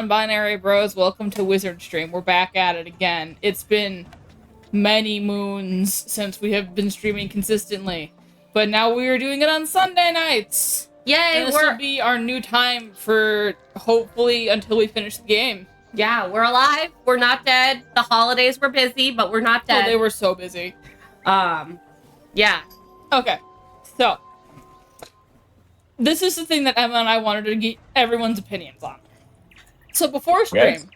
Non-binary bros, welcome to Wizard Stream. We're back at it again. It's been many moons since we have been streaming consistently, but now we are doing it on Sunday nights. Yay! And this will be our new time for hopefully until we finish the game. Yeah, we're alive. We're not dead. The holidays were busy, but we're not dead. Oh, they were so busy. Yeah. Okay, so this is the thing that Emma and I wanted to get everyone's opinions on. So before stream,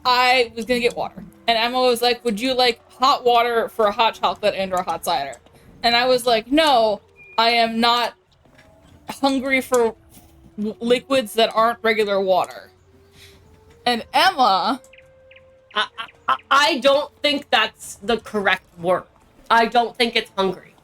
I was gonna get water, and Emma was like, "Would you like hot water for a hot chocolate and/or a hot cider?" And I was like, "No, I am not hungry for liquids that aren't regular water." And Emma, I don't think that's the correct word. I don't think it's hungry.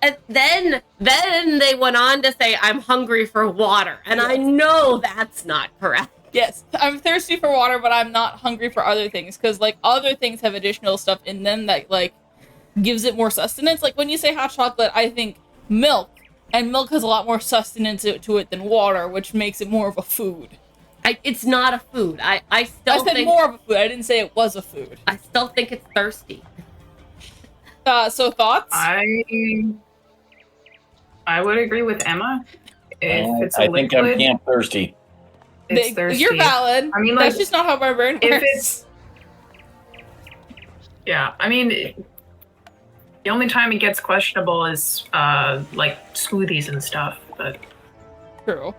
And then they went on to say, "I'm hungry for water," and I know that's not correct. yes, I'm thirsty for water, but I'm not hungry for other things, because like other things have additional stuff in them that like gives it more sustenance. Like when you say hot chocolate, I think milk, and milk has a lot more sustenance to it than water, which makes it more of a food. It's not a food. I said think more of a food. I didn't say it was a food. I still think it's thirsty. So thoughts? I would agree with Emma. If it's a I liquid, think I'm camp thirsty. it's thirsty. You're valid. I mean, that's like, just not how my brain works. if it's yeah, I mean, the only time it gets questionable is like smoothies and stuff. But True.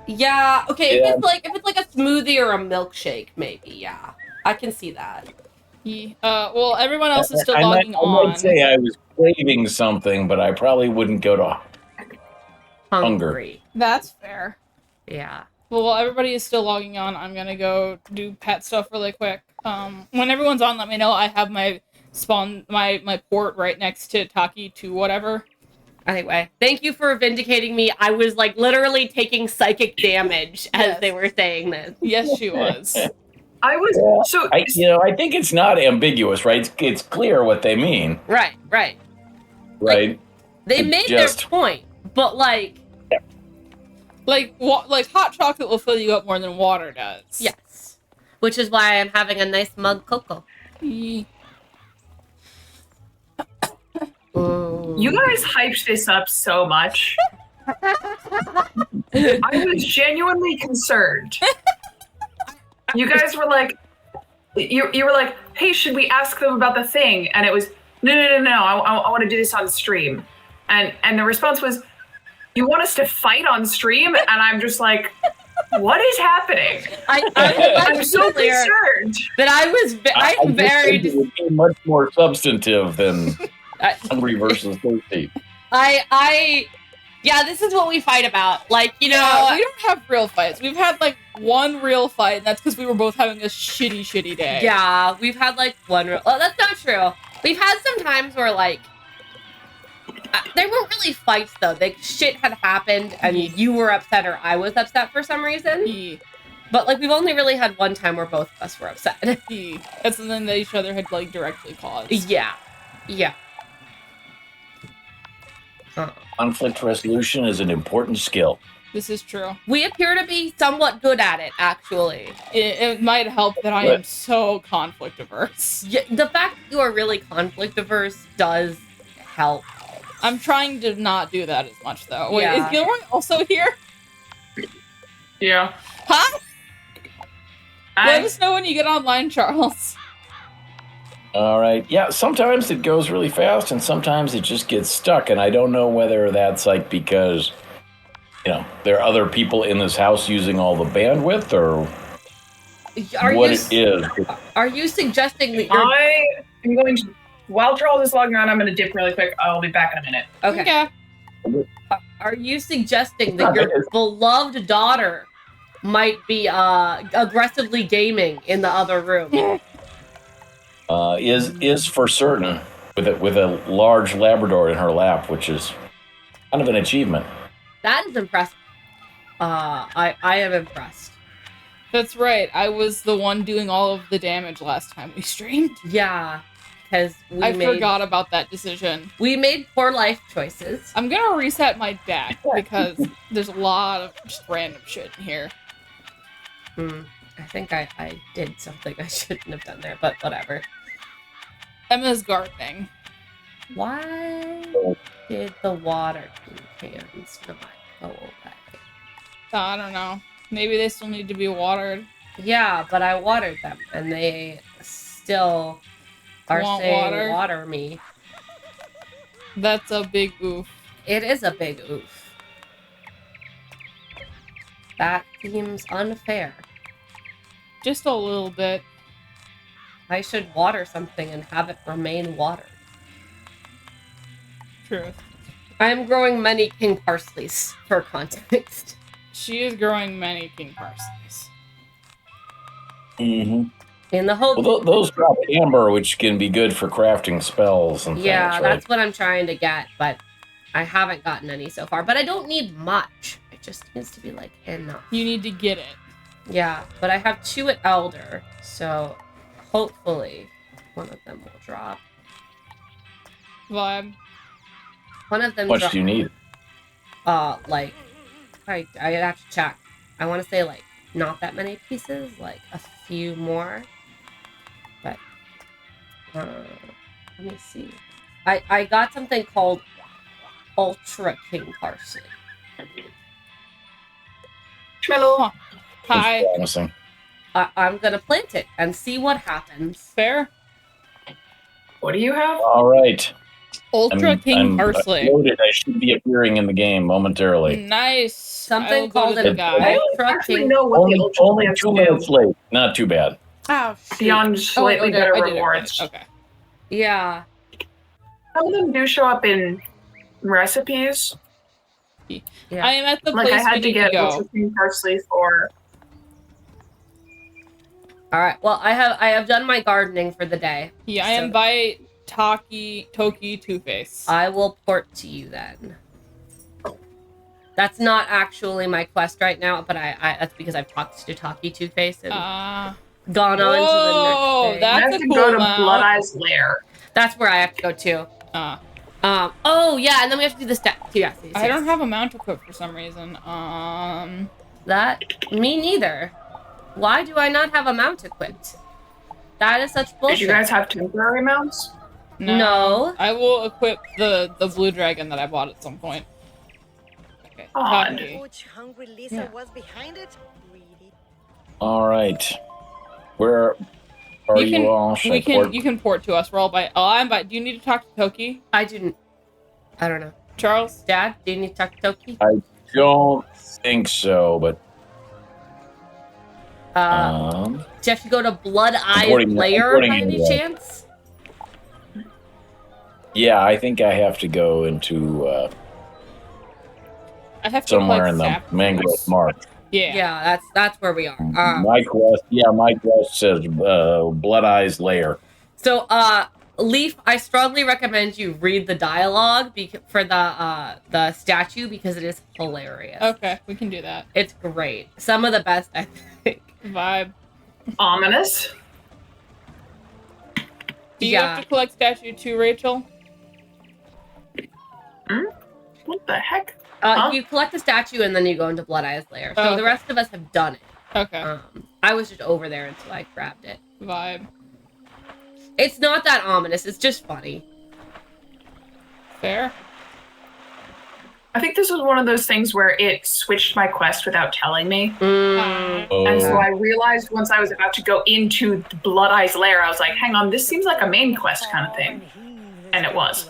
Yeah. Okay. Yeah. If it's like a smoothie or a milkshake, maybe. Yeah, I can see that. Well, everyone else is still I logging on. might say I was craving something, but I probably wouldn't go to Hunger. Hungry. That's fair. Yeah. Well, while everybody is still logging on, I'm gonna go do pet stuff really quick. When everyone's on, let me know. I have my my port right next to Taki to whatever. Anyway, thank you for vindicating me. I was like literally taking psychic damage as Yes. they were saying this. Yes, she was. I was so I think it's not ambiguous, right? It's clear what they mean, Right. right? They It made just- their point, but like, like hot chocolate will fill you up more than water does. yes. Which is why I'm having a nice mug cocoa. Ye- you guys hyped this up so much. I was genuinely concerned. You guys were like, you were like, "Hey, should we ask them about the thing?" And it was, no. I want to do this on stream, and the response was, "You want us to fight on stream?" And I'm just like, what is happening? I'm so concerned. that I'm very. It would be much more substantive than I- hungry versus thirsty. Yeah, this is what we fight about. Like, you know, Yeah, we don't have real fights. We've had like one real fight, and that's because we were both having a shitty day. yeah, we've had like one real. Oh, that's not true. We've had some times where like they weren't really fights though. Like shit had happened, and you were upset or I was upset for some reason. Ye- But like we've only really had one time where both of us were upset. ye. That's something that each other had like directly caused. Yeah. Conflict resolution is an important skill. This is true. We appear to be somewhat good at it, actually. It might help that I am so conflict averse. Yeah, the fact that you are really conflict averse does help. I'm trying to not do that as much, though. Wait, Yeah. is Gilroy also here? Yeah. Huh? Let us know when you get online, Charles. All right. Yeah, sometimes it goes really fast and sometimes it just gets stuck. And I don't know whether that's like because, there are other people in this house using all the bandwidth or what it is. Are you suggesting that you're I am going to, while Charles is logging on, I'm going to dip really quick. I'll be back in a minute. okay? Are you suggesting that your beloved daughter might be aggressively gaming in the other room? Is for certain with a large Labrador in her lap, which is kind of an achievement. That is impressive. I am impressed. That's right. I was the one doing all of the damage last time we streamed. Yeah, because I forgot about that decision. We made poor life choices. I'm gonna reset my deck because there's a lot of just random shit in here. I think I did something I shouldn't have done there, but whatever. Emma's gardening. Why did the water cans not go away? I don't know. Maybe they still need to be watered. Yeah, but I watered them, and they still are Want saying water? me. That's a big oof. It is a big oof. That seems unfair. Just a little bit. I should water something and have it remain watered. Truth. I am growing many king parsleys, for context. She is growing many king parsleys. Mm-hmm. In the hope... Well, those drop amber, which can be good for crafting spells and Yeah, things, right? that's what I'm trying to get, but I haven't gotten any so far. But I don't need much. It just needs to be, like, enough. You need to get it. Yeah, but I have 2 at Elder, so hopefully one of them will drop. Vibe. One of them How much drop... do you need? Like... I have to check. I want to say, like, not that many pieces, like, a few more. But, let me see. I got something called Ultra King Parsley. Trello. Hi. That's promising. I'm gonna plant it and see what happens. Fair. What do you have? All right. Ultra King I'm Parsley. loaded. I should be appearing in the game momentarily. Nice. Something I will go called to the an guy. I don't Ultra actually King. know what Only, the ultra only plants 2 do minutes late. Not too bad. Oh, shoot. beyond slightly better I did it rewards. right. Okay. Yeah. Some of them do show up in recipes. Yeah. I am at the Like place I had we to need get to go. ultra king parsley for. All right. Well, I have done my gardening for the day. Yeah, I So- invite Toki Two-Face. I will port to you then. That's not actually my quest right now, but I that's because I've talked to Taki Two-Face and gone on Whoa, to the next thing. That's I have a to cool go to amount. Blood Eye's lair. That's where I have to go too. uh, Oh yeah, and then we have to do the step. Yes, yes, I don't yes. have a mount equipped for some reason. That. Me neither. Why do I not have a mount equipped? That is such bullshit. Did you guys have temporary mounts? No. I will equip the blue dragon that I bought at some point. Okay. Odd. Taki. Which hungry Lisa Yeah. was behind it? Greedy. All right. Where are you, all? Should I port? You can port to us. We're all by. Oh, I'm by. Do you need to talk to Toki, I didn't. I don't know. Charles? Dad, do you need to talk to Toki? Don't think so, but Do you have to go to Blood Eye's porting- lair I'm porting by you any away. chance? yeah, I think I have to go into I have to somewhere collect in the sap. Mangrove Marsh. Yeah. Yeah, that's where we are. My quest says Blood Eye's lair. So, Leaf, I strongly recommend you read the dialogue for the statue because it is hilarious. Okay, we can do that. It's great. Some of the best, I think. Vibe. Ominous. Do you Yeah. have to collect statue too, Rachel? What the heck? Huh? You collect the statue and then you go into Blood Eye's lair. So Okay. the rest of us have done it. Okay. I was just over there until I grabbed it. Vibe. It's not that ominous. It's just funny. Fair. I think this was one of those things where it switched my quest without telling me. And so Oh, I realized once I was about to go into the Blood Eye's lair, I was like, hang on, this seems like a main quest kind of thing. And it was.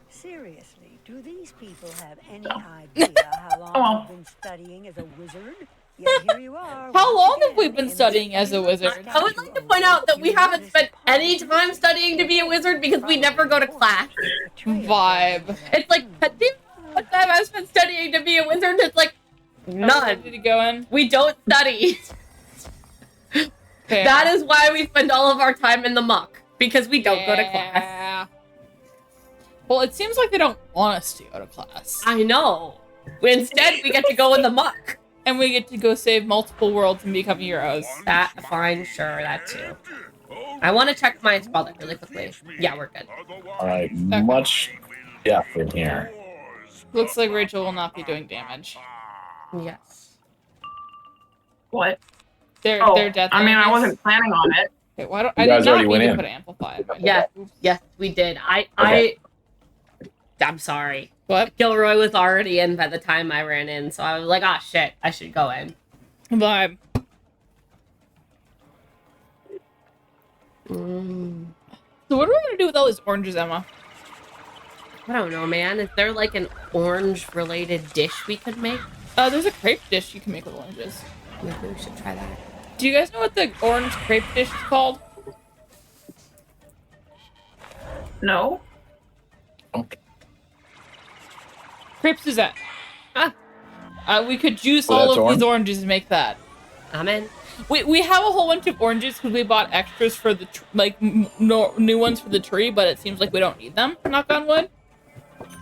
Seriously, do these people have any Oh. idea how long Oh, well. you've been studying as a wizard? Yet here you are. How once long have again we been in studying this as a wizard? I would like to point out that we haven't spent any time studying to be a wizard because we never go to class. Vibe. It's like, what time I've spent studying to be a wizard? It's like, Did none. you go in? We don't study. Fair. That is why we spend all of our time in the muck. Because we don't go to class. Yeah. Well, it seems like they don't want us to go to class. I know. Instead, we get to go in the muck. And we get to go save multiple worlds and become heroes. That, fine, sure, that too. I want to check my spell deck really quickly. Yeah, we're good. all right. Much death in here. Looks like Rachel will not be doing damage. Yes. What? Their death. I mean, I enemies. wasn't planning on it. Okay, why don't You I guys did not already went need to in. put amplified. Yes, we did. Okay. I'm sorry. What? Gilroy was already in by the time I ran in, so I was like, oh shit, I should go in. Vibe. So what are we gonna do with all these oranges, Emma? I don't know, man. Is there like an orange-related dish we could make? There's a crepe dish you can make with oranges. Maybe we should try that. Do you guys know what the orange crepe dish is called? No. Okay. Crepe Suzette. Ah, We could juice Well, all that's of orange. these oranges and make that. I'm in. We have a whole bunch of oranges because we bought extras for the new ones for the tree, but it seems like we don't need them. Knock on wood.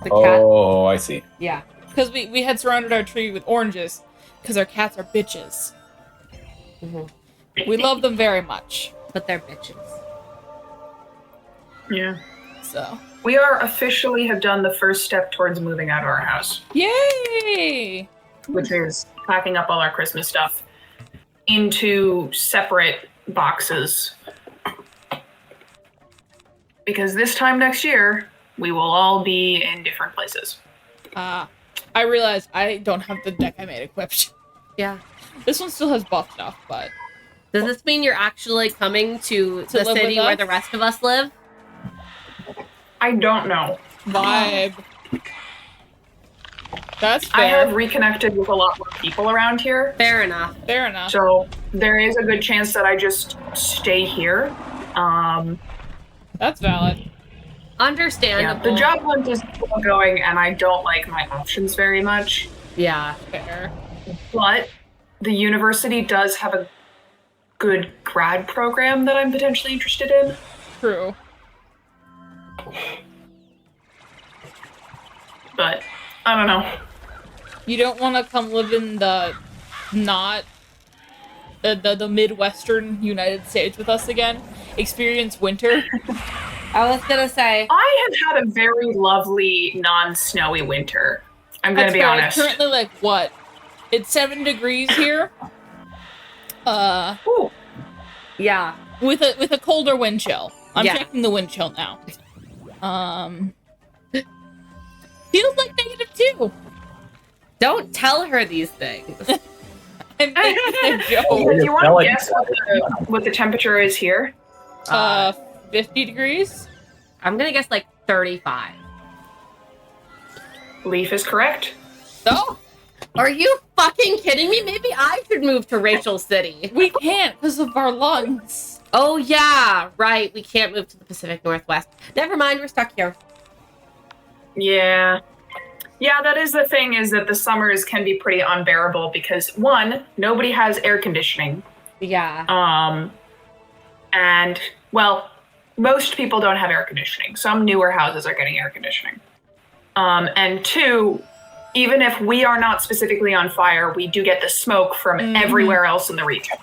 The cat. Oh, I see. Yeah. Because we had surrounded our tree with oranges because our cats are bitches. hmm We love them very much. But they're bitches. Yeah. So We are officially have done the first step towards moving out of our house, yay! which is packing up all our Christmas stuff into separate boxes. Because this time next year, we will all be in different places. I realized I don't have the deck I made equipped. Yeah. This one still has buff stuff, but Does this mean you're actually coming to the live city with where us? the rest of us live? I don't know. vibe. That's I have fair. reconnected with a lot more people around here. Fair enough. Fair enough. So there is a good chance that I just stay here. That's valid. Yeah, Understandable. the job hunt is still going, and I don't like my options very much. Yeah. Fair. But the university does have a good grad program that I'm potentially interested in. True. But I don't know. You don't want to come live in the not the Midwestern United States with us again. Experience winter. I was gonna say. I have had a very lovely non-snowy winter. I'm gonna That's be fair. honest. It's currently like what? It's 7 degrees here. Ooh, Yeah. With a colder wind chill. I'm Yeah. checking the wind chill now. Feels like -2. Don't tell her these things. I'm making a do joke. you want Tell to it. guess what the temperature is here? 50 degrees. I'm gonna guess like 35. Leaf is correct. So Are you fucking kidding me? Maybe I should move to Rachel City. we can't because of our lungs. Oh yeah, right. We can't move to the Pacific Northwest. Never mind, we're stuck here. Yeah. Yeah, that is the thing, is that the summers can be pretty unbearable because, one, nobody has air conditioning. Yeah. And, well, most people don't have air conditioning. Some newer houses are getting air conditioning. And two, even if we are not specifically on fire, we do get the smoke from everywhere else in the region.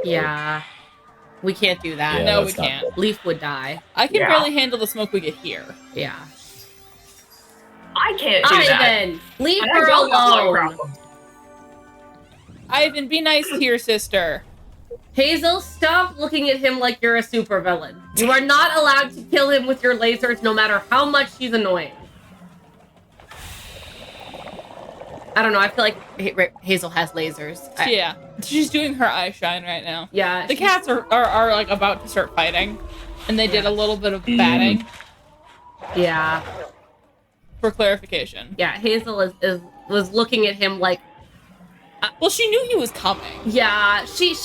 Yeah. We can't do that. Yeah, No, we that's not can't. good. Leaf would die. I can Yeah. barely handle the smoke we get here. Yeah. I can't do that. Ivan, leave And I her don't have lung alone. problems. Ivan, be nice to your sister. Hazel, stop looking at him like you're a supervillain. You are not allowed to kill him with your lasers no matter how much he's annoying. I don't know, I feel like Hazel has lasers. Yeah, she's doing her eye shine right now. Yeah. The cats are like about to start fighting, and they did a little bit of batting Yeah. for clarification. Yeah, Hazel was looking at him like, Well, she knew he was coming. yeah, she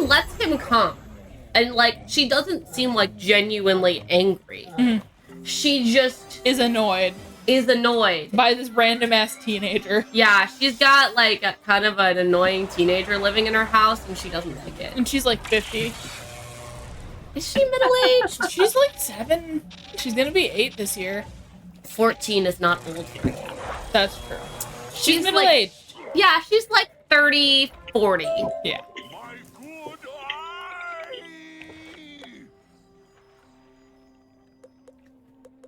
lets him come. And like she doesn't seem like genuinely angry. Mhm. She just Is annoyed is annoyed. by this random ass teenager, Yeah, she's got like a kind of an annoying teenager living in her house and she doesn't like it. and she's like 50. Is she middle-aged? She's like 7. She's gonna be 8 this year. 14 is not old for a cat. That's true. She's She's middle like- aged. Yeah, she's like 30, 40. Yeah.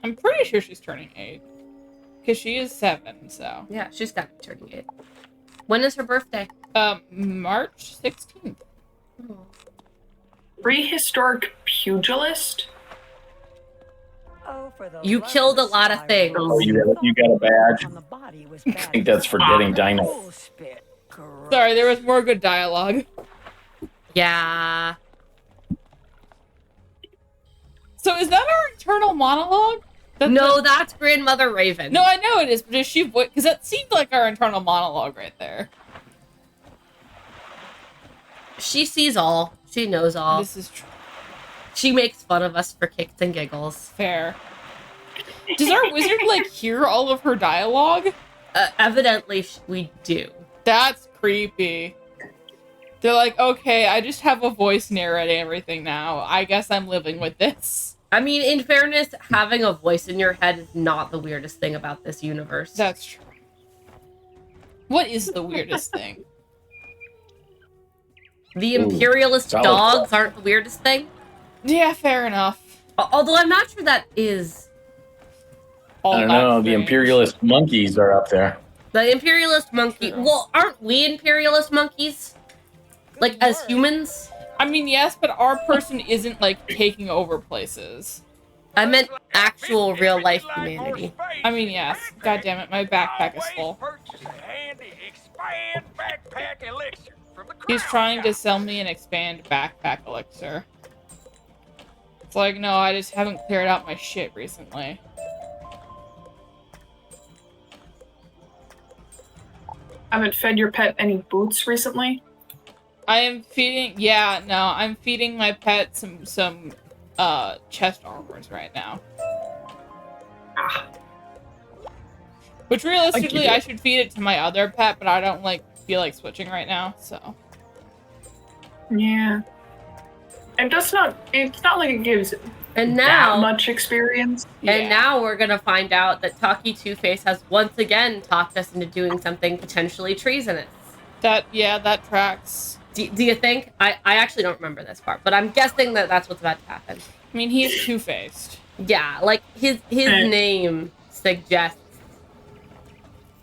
I'm pretty sure she's turning 8. Because she is 7, so. Yeah, she's got to be turning 8. When is her birthday? March 16th. Prehistoric pugilist? Oh, for the You love killed a of lot of Cyrus. things. Oh, you got a badge. On the body was I think that's for getting dino. bull spit. Gross. Sorry, there was more good dialogue. Yeah. So is that our internal monologue? No, that's Grandmother Raven. No, I know it is, but is she because that seemed like our internal monologue right there. She sees all. She knows all. This is She makes fun of us for kicks and giggles. fair. Does our wizard like hear all of her dialogue? Evidently, we do. That's creepy. They're like, okay, I just have a voice narrating everything now. I guess I'm living with this. I mean, in fairness, having a voice in your head is not the weirdest thing about this universe. That's true. What is the weirdest thing? The imperialist solid. dogs aren't the weirdest thing. Yeah, fair enough. Although I'm not sure that is. All I don't that know. The strange. imperialist monkeys are up there. The imperialist monkey. Well, aren't we imperialist monkeys? Like, as humans? I mean, yes, but our person isn't like taking over places. I meant actual real life humanity. I mean, yes. God damn it, my backpack is full. He's trying to sell me an expand backpack elixir. It's like, no, I just haven't cleared out my shit recently. Haven't fed your pet any boots recently? I am feeding, yeah, no, I'm feeding my pet some chest armors right now. Ah, Which realistically, it. I should feed it to my other pet, but I don't feel like switching right now, so. yeah. And it's not like it gives And that now, much experience. and now we're gonna find out that Taki Two-Face has once again talked us into doing something potentially treasonous. That tracks. Do you think? I actually don't remember this part, but I'm guessing that that's what's about to happen. I mean, he's two-faced. Yeah, like his name suggests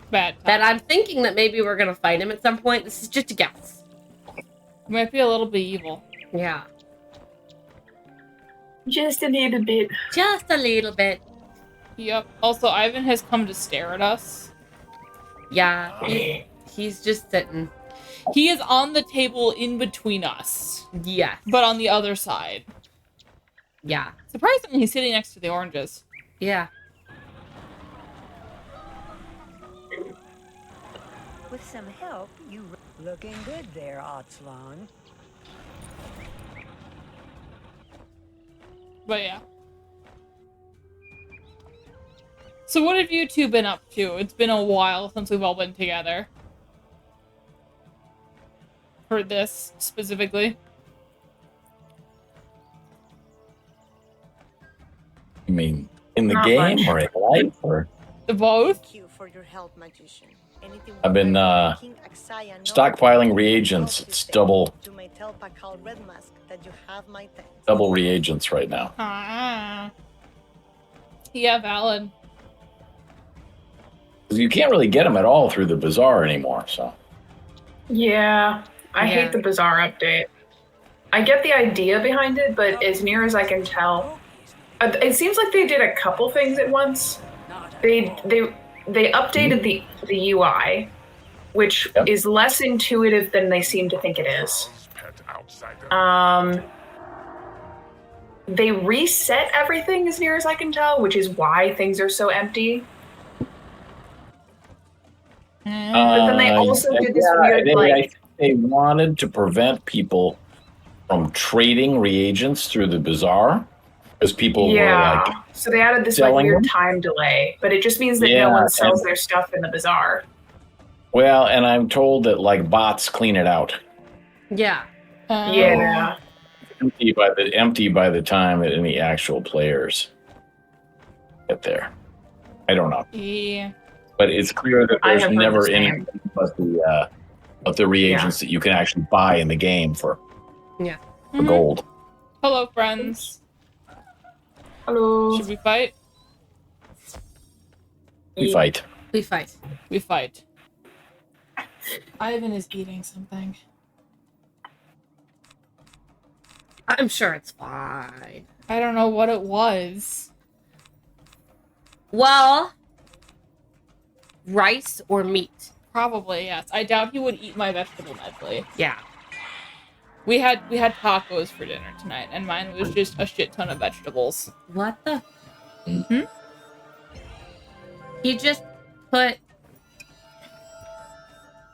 Bad time. that I'm thinking that maybe we're gonna fight him at some point. This is just a guess. He might be a little bit evil. Yeah, Just a little bit. just a little bit. Yep. Also, Ivan has come to stare at us. Yeah, he's just sitting. He is on the table in between us, Yes. but on the other side. Yeah. Surprisingly, he's sitting next to the oranges. Yeah. With some help, you looking good there, Otslan. But yeah. So what have you two been up to? It's been a while since we've all been together. For this, specifically. I mean, in the Not game much. or in life or Both? Thank you for your help, magician. Anything I've been, King Axaya knows stockpiling reagents. what you It's say. double You may tell Pakal Red Mask that you have my thanks. reagents right now. Ah. Yeah, valid. 'Cause you can't really get them at all through the bazaar anymore. So Yeah. I Yeah. hate the Bazaar update. I get the idea behind it, but as near as I can tell, it seems like they did a couple things at once. They updated the UI, which Yep. is less intuitive than they seem to think it is. They reset everything as near as I can tell, which is why things are so empty. But then they also did this weird, I like, think they wanted to prevent people from trading reagents through the bazaar because people were yeah. like, So they added this like selling weird them? time delay, but it just means that Yeah, no one sells and- their stuff in the bazaar. well, and I'm told that like bots clean it out. Yeah. Yeah. Empty by the time that any actual players get there. I don't know, Yeah. but it's clear that I there's have heard never the same. anything but the reagents that you can actually buy in the game for Mhm. gold. Hello, friends. Hello. Should we fight? We fight. We fight. We fight. Ivan is eating something. I'm sure it's fine. I don't know what it was. Well, rice or meat? Probably, yes. I doubt he would eat my vegetable medley. Yeah. We had tacos for dinner tonight, and mine was just a shit ton of vegetables. What the? Hmm? He just put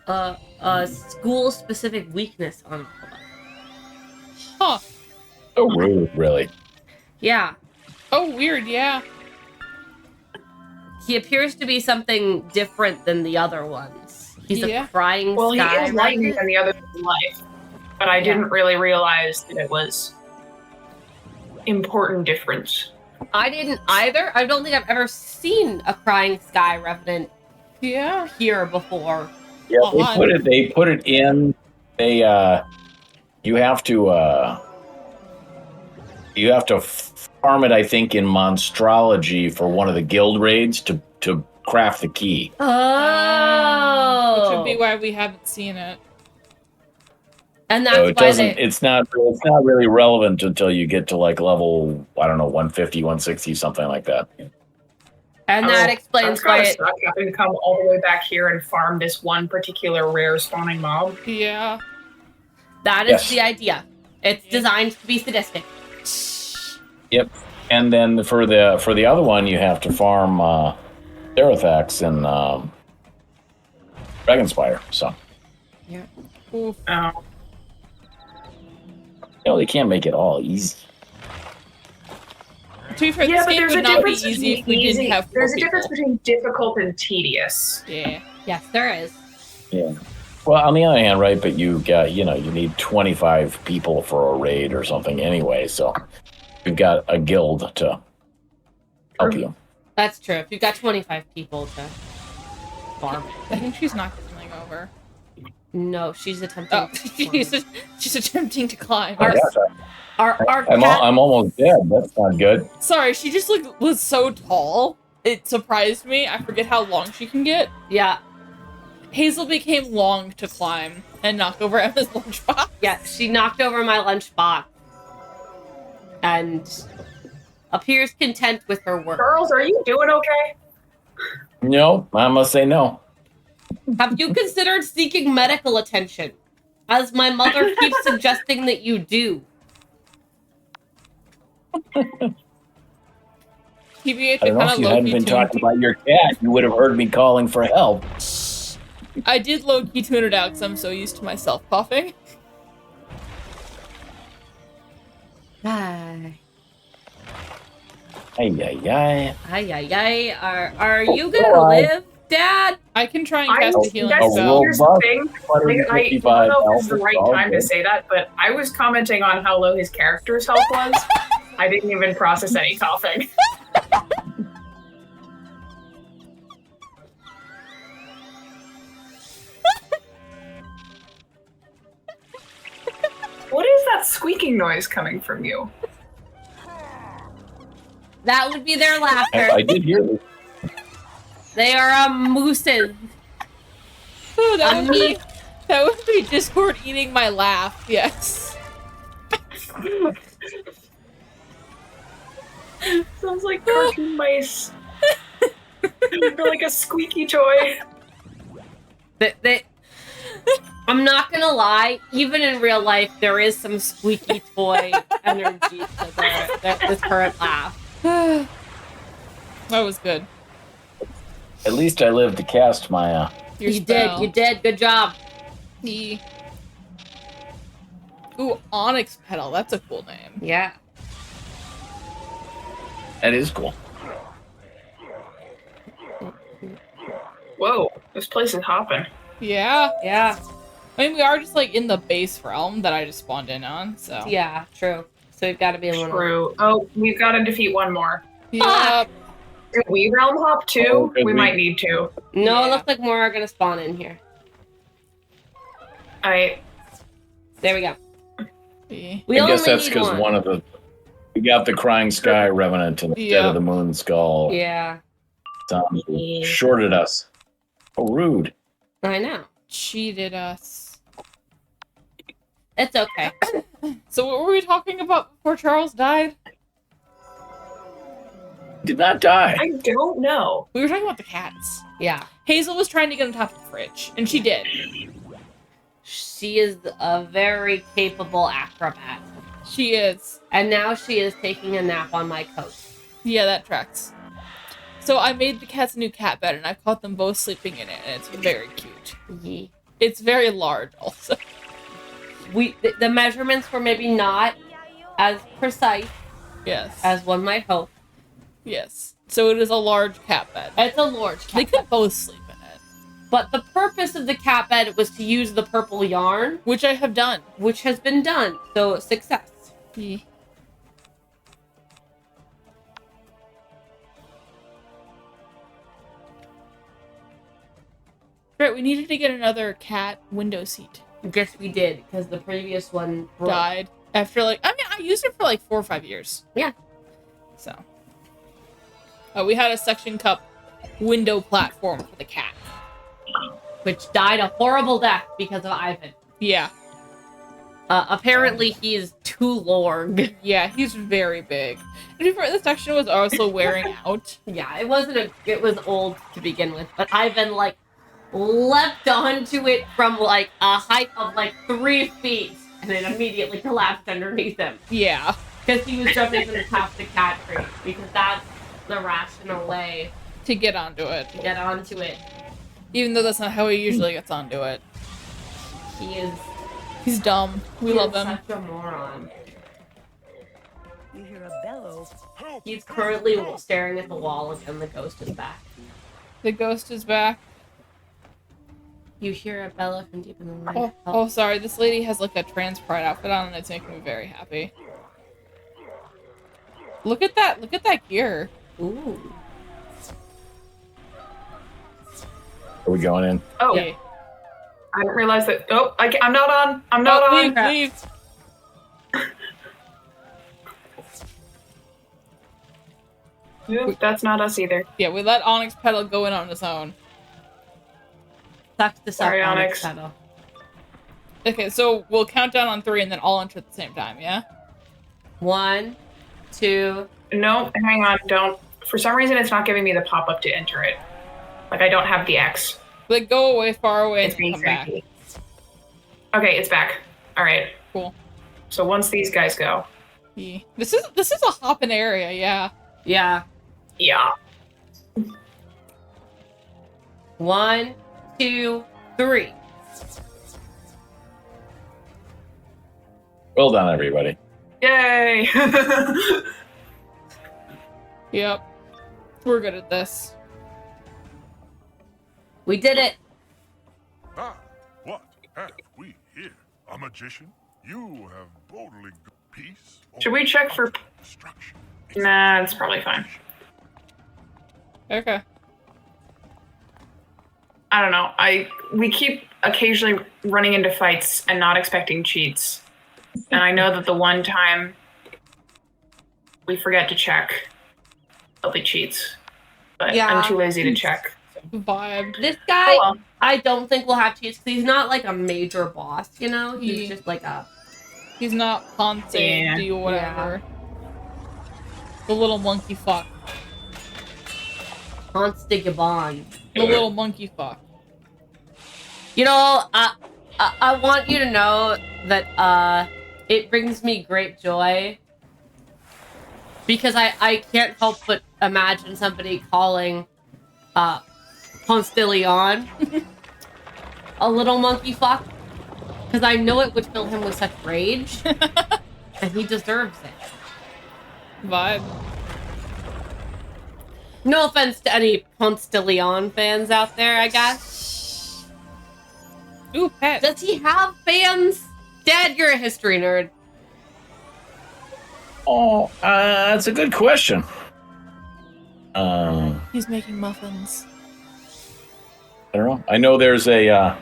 a school-specific weakness on all of us. Huh. So rude, really. Yeah. Oh, weird, yeah. He appears to be something different than the other ones. He's Yeah. a crying Well, he sky is lightning resident. than the other in life, but I didn't really realize that it was important difference. I didn't either. I don't think I've ever seen a crying sky revenant Yeah. here before. Yeah, Uh-huh. they put it in. They you have to farm it, I think, in Monstrology for one of the guild raids to craft the key. Oh. Which would be why we haven't seen it. And that's So it why doesn't. they... It's not really relevant until you get to like level, I don't know, 150, 160, something like that. And that explains That's why gotta it... suck, having to come all the way back here and farm this one particular rare spawning mob. Yeah. That is Yes. the idea. It's designed to be sadistic. Yep. And then for the other one, you have to farm Therathax and Dragonspire. So Oof. Oh. they can't make it all easy. To be fair, Yeah, this but game there's a would not be difference easy if we between didn't easy. have There's four a difference people. between difficult and tedious. Yeah. Yes, there is. Yeah. Well, on the other hand, right? But you got you need 25 people for a raid or something anyway. So you've got a guild to help you. That's true. If you've got 25 people to farm I think she's knocking something over. No, she's attempting Oh, to she's attempting to climb. Oh, yes, Our I'm cat... I'm almost dead. That's not good. Sorry, she just was so tall. It surprised me. I forget how long she can get. Yeah. Hazel became long to climb and knock over Emma's lunchbox. Yeah, she knocked over my lunchbox. And appears content with her work. Charles, are you doing okay? No, I must say no. Have you considered seeking medical attention? As my mother keeps suggesting that you do. TBH, I don't know kind if of you hadn't low-key been tuned. talking about your cat. You would have heard me calling for help. I did low-key tune it out because I'm so used to myself coughing. Ay, Ay, ay, ay. ay, ay. Are you gonna Oh, live, Dad? I can try and cast a healing that's, spell. here's the robust thing. Like, I don't 155 know if this is the health right is all time to good. say that, but I was commenting on how low his character's health was. I didn't even process any coughing. What is that squeaking noise coming from you? That would be their laughter. I did hear this. They are mooses. Oh, A meat. that would be Discord eating my laugh, yes. Sounds like cartoon mice. They're like a squeaky toy. I'm not gonna lie, even in real life, there is some squeaky toy energy to this current laugh. That was good. At least I lived to cast my. Your You spell. did, good job. He... Ooh, Onyx Petal. That's a cool name. Yeah. That is cool. Whoa, this place is hopping. Yeah. Yeah. I mean, we are just like in the base realm that I just spawned in on, so. Yeah, true. So we've got to be a little... True. Oh, we've got to defeat one more. Yeah. Did we realm hop too? Oh, did we we? might need to. No, Yeah. it looks like more are gonna spawn in here. I There we go. Yeah. We I guess only that's need because one of the. We got the Crying Sky Revenant instead Yeah. of the Moon Skull. Yeah, Shorted us. Oh, rude. I know. cheated us. It's okay. So what were we talking about before Charles died? Did not die. I don't know. We were talking about the cats. Yeah. Hazel was trying to get on top of the fridge, and she did. She is a very capable acrobat. She is. And now she is taking a nap on my coat. Yeah, that tracks. So I made the cats a new cat bed, and I caught them both sleeping in it, and it's very cute. Yeah. It's very large, also. The measurements were maybe not as precise Yes. as one might hope. Yes. So it is a large cat bed. It's a large cat They bed. could both sleep in it, But the purpose of the cat bed was to use the purple yarn, which I have done. which has been done. So success. Yeah. Right, we needed to get another cat window seat. Guess we did, because the previous one broke. Died after I used it for like 4 or 5 years. Yeah. So. We had a suction cup window platform for the cat. Which died a horrible death because of Ivan. Yeah. Apparently he's too long. Yeah, he's very big. And before the section was also wearing out. Yeah, it was old to begin with, but Ivan leapt onto it from a height of 3 feet and it immediately collapsed underneath him. Yeah. Because he was jumping from the top of the cat tree, because that's the rational way To get onto it. to get onto it. Even though that's not how he usually gets onto it. He's dumb. We love him. Such a moron. You hear a bellow. He's currently staring at the wall again. The ghost is back. The ghost is back. You hear a bellow from deep in the night. Oh, sorry. This lady has a trans pride outfit on and it's making me very happy. Look at that. Look at that gear. Ooh. Are we going in? Oh, Yeah. I didn't realize that. Oh, I'm not on. I'm not Oh, on. leave. Nope, that's not us either. Yeah, we let Onyx Petal go in on his own. Sucks to suck Sorry, Onyx Onyx. Petal. Okay, so we'll count down on 3 and then all enter at the same time, yeah? 1, 2. No, hang on. Don't. For some reason, it's not giving me the pop up to enter it. I don't have the X. Go away, far away, It's and being come back. cranky. Okay, it's back. All right. Cool. So once these guys go, Yeah. This is a hopping area, yeah. Yeah. yeah. 1, 2, 3. Well done, everybody. Yay! Yep. We're good at this. We did it. Ah, what have we here? A magician? You have boldly peace. Should we check for? Destruction. Nah, it's probably fine. Okay. I don't know. We keep occasionally running into fights and not expecting cheats, and I know that the one time we forget to check, there'll be cheats. But Yeah. I'm too lazy to check. Vibe. This guy, Oh well. I don't think we'll have cheats because he's not a major boss, you know? He's Yeah. just a... He's not Ponce Yeah. do whatever. The little monkey fuck. constant Gabon. The little monkey fuck. You know, I want you to know that it brings me great joy because I can't help but imagine somebody calling Ponce de Leon a little monkey fuck because I know it would fill him with such rage and he deserves it. Vibe. No offense to any Ponce de Leon fans out there, I guess. Ooh, pet. Does he have fans? Dad, you're a history nerd. Oh, that's a good question. He's making muffins. I don't know. I know there's a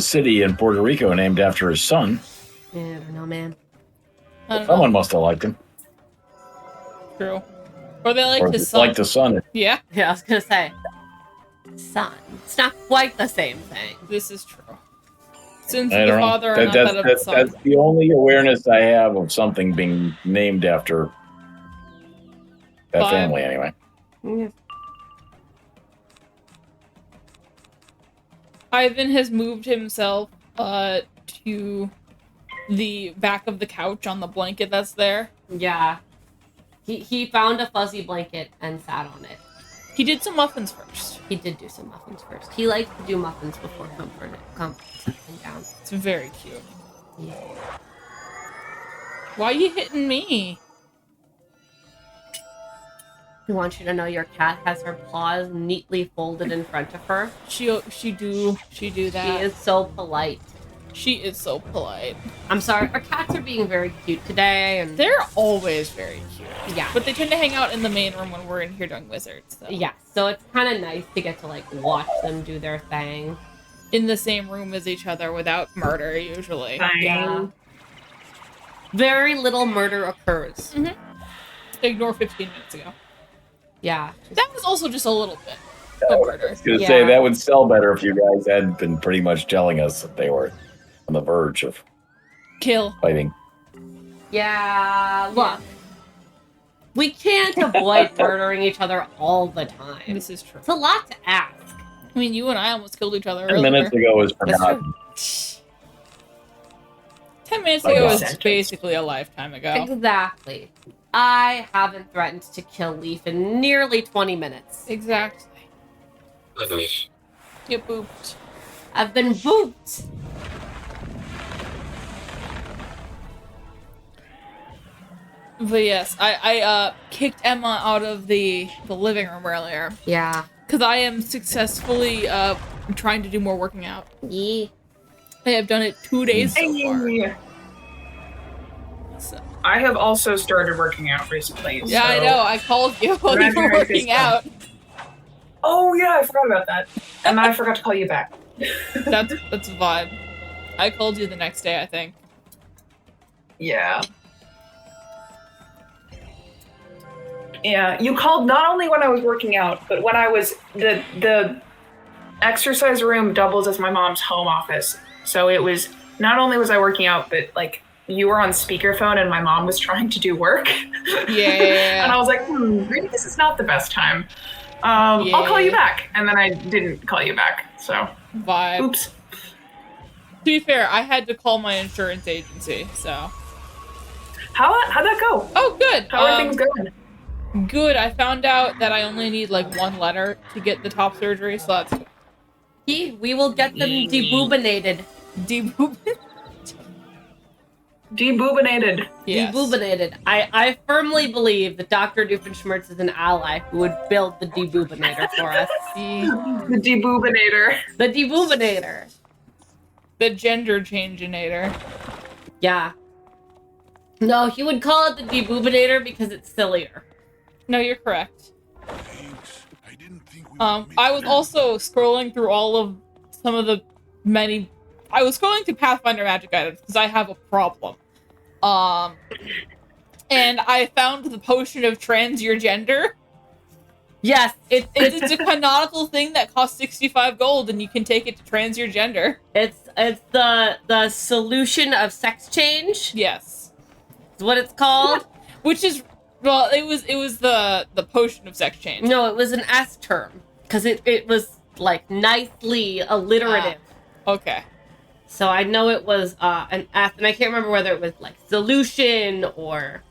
city in Puerto Rico named after his son. Yeah, I don't know, man. I don't know. Someone must have liked him. True. Or they like Or his son. liked the son. Yeah. Yeah, I was gonna say. son. It's not quite the same thing. This is true. Sins I of the don't know. father are not that of the son. That's the only awareness I have of something being named after that But- family, anyway. Ivan has moved himself to the back of the couch on the blanket that's there. Yeah. He found a fuzzy blanket and sat on it. He did some muffins first. He did do some muffins first. He likes to do muffins before settling down. It's very cute. Yeah. Why are you hitting me? I want you to know your cat has her paws neatly folded in front of her. She do She that. is so polite. She is so polite. I'm sorry, our cats are being very cute today, and They're always very cute. yeah, But they tend to hang out in the main room when we're in here doing wizards. So. yeah. So it's kind of nice to get to like watch them do their thing. In the same room as each other without murder, usually. Yeah. Very little murder occurs. Ignore 15 minutes ago. Yeah. That was also just a little bit of murder. I was going to Yeah. say, that would sell better if you guys had been pretty much telling us that they were on the verge of Kill. fighting. Yeah. Look, we can't avoid murdering each other all the time. This is true. It's a lot to ask. I mean, you and I almost killed each other 10 earlier. minutes ago was That's forgotten. 10 minutes Like ago a was sentence. basically a lifetime ago. Exactly. I haven't threatened to kill Leaf in nearly 20 minutes. Exactly. Get booped. I've been booped. But yes, I kicked Emma out of the living room earlier Yeah. because I am successfully trying to do more working out. Yeah. I have done it 2 days so far. Hey, So, I have also started working out recently. yeah, I so- know. I called you while you were Merry working Christmas. out. Oh yeah, I forgot about that, and I forgot to call you back. That's a vibe. I called you the next day, I think. Yeah. Yeah, you called not only when I was working out, but when I was the exercise room doubles as my mom's home office. So it was not only was I working out, but like you were on speakerphone and my mom was trying to do work. Yeah. And I was like, maybe this is not the best time. I'll call you Yeah. back. And then I didn't call you back. So Vibe. oops. To be fair, I had to call my insurance agency, so. How'd that go? Oh, good. How are things going? Good. I found out that I only need like one letter to get the top surgery, so that's good. We will get them deboobinated. Deboop. Deboobinated. Yes. Deboobinated. I firmly believe that Dr. Doofenshmirtz is an ally who would build the deboobinator for us. The deboobinator. The deboobinator. The gender changeinator. Yeah. No, he would call it the deboobinator because it's sillier. No, you're correct. Thanks. I didn't think we would I was make also scrolling through all of some of the many. I was scrolling through Pathfinder magic items because I have a problem. And I found the potion of trans your gender. Yes, It's a canonical thing that costs 65 gold, and you can take it to trans your gender. it's the solution of sex change. Yes, Is what it's called. which is well, it was the potion of sex change. No, it was an S term because it was like nicely alliterative. Okay. So I know it was an S, and I can't remember whether it was like solution or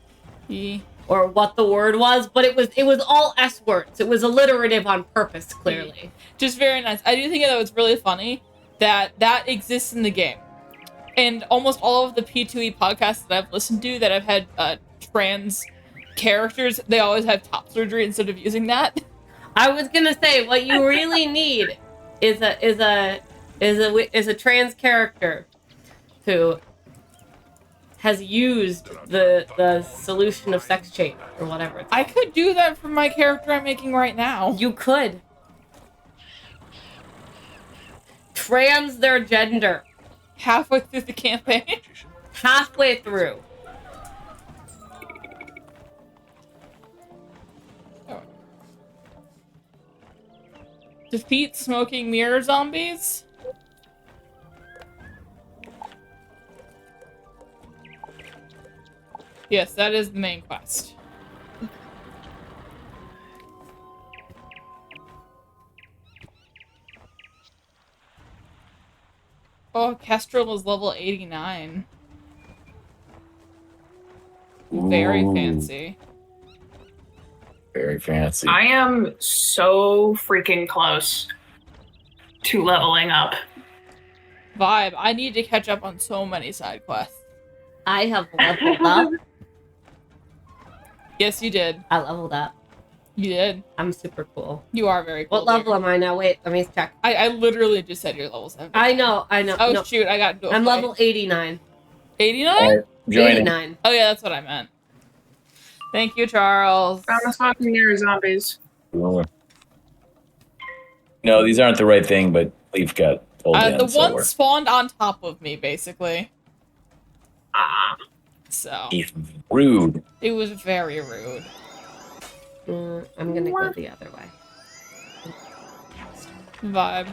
what the word was, but it was all S words. It was alliterative on purpose, clearly. Just very nice. I do think that it's really funny that exists in the game. And almost all of the P2E podcasts that I've listened to that have had trans characters, they always have top surgery instead of using that. I was gonna say what you really need is a trans character who has used the solution of sex change or whatever. It's I could do that for my character I'm making right now. You could. Trans their gender. Halfway through the campaign. Halfway through. Defeat smoking mirror zombies. Yes, that is the main quest. Oh, Kestrel is level 89. Very Ooh, fancy. Very fancy. I am so freaking close to leveling up. Vibe, I need to catch up on so many side quests. I have leveled up. Yes, you did. I leveled up. You did. I'm super cool. You are very cool. What level am I now? Wait, let me check. I literally just said you're level 7. I know. Oh, no. shoot, I got into a I'm fight. level 89. 89? All right, joining. 89. Oh, yeah, that's what I meant. Thank you, Charles. Found the smoking mirror zombies. No, these aren't the right thing, but we've got pulled in. The so one we're- spawned on top of me, basically. Ah. So, He's rude. it was very rude. I'm gonna go the other way. Vibe.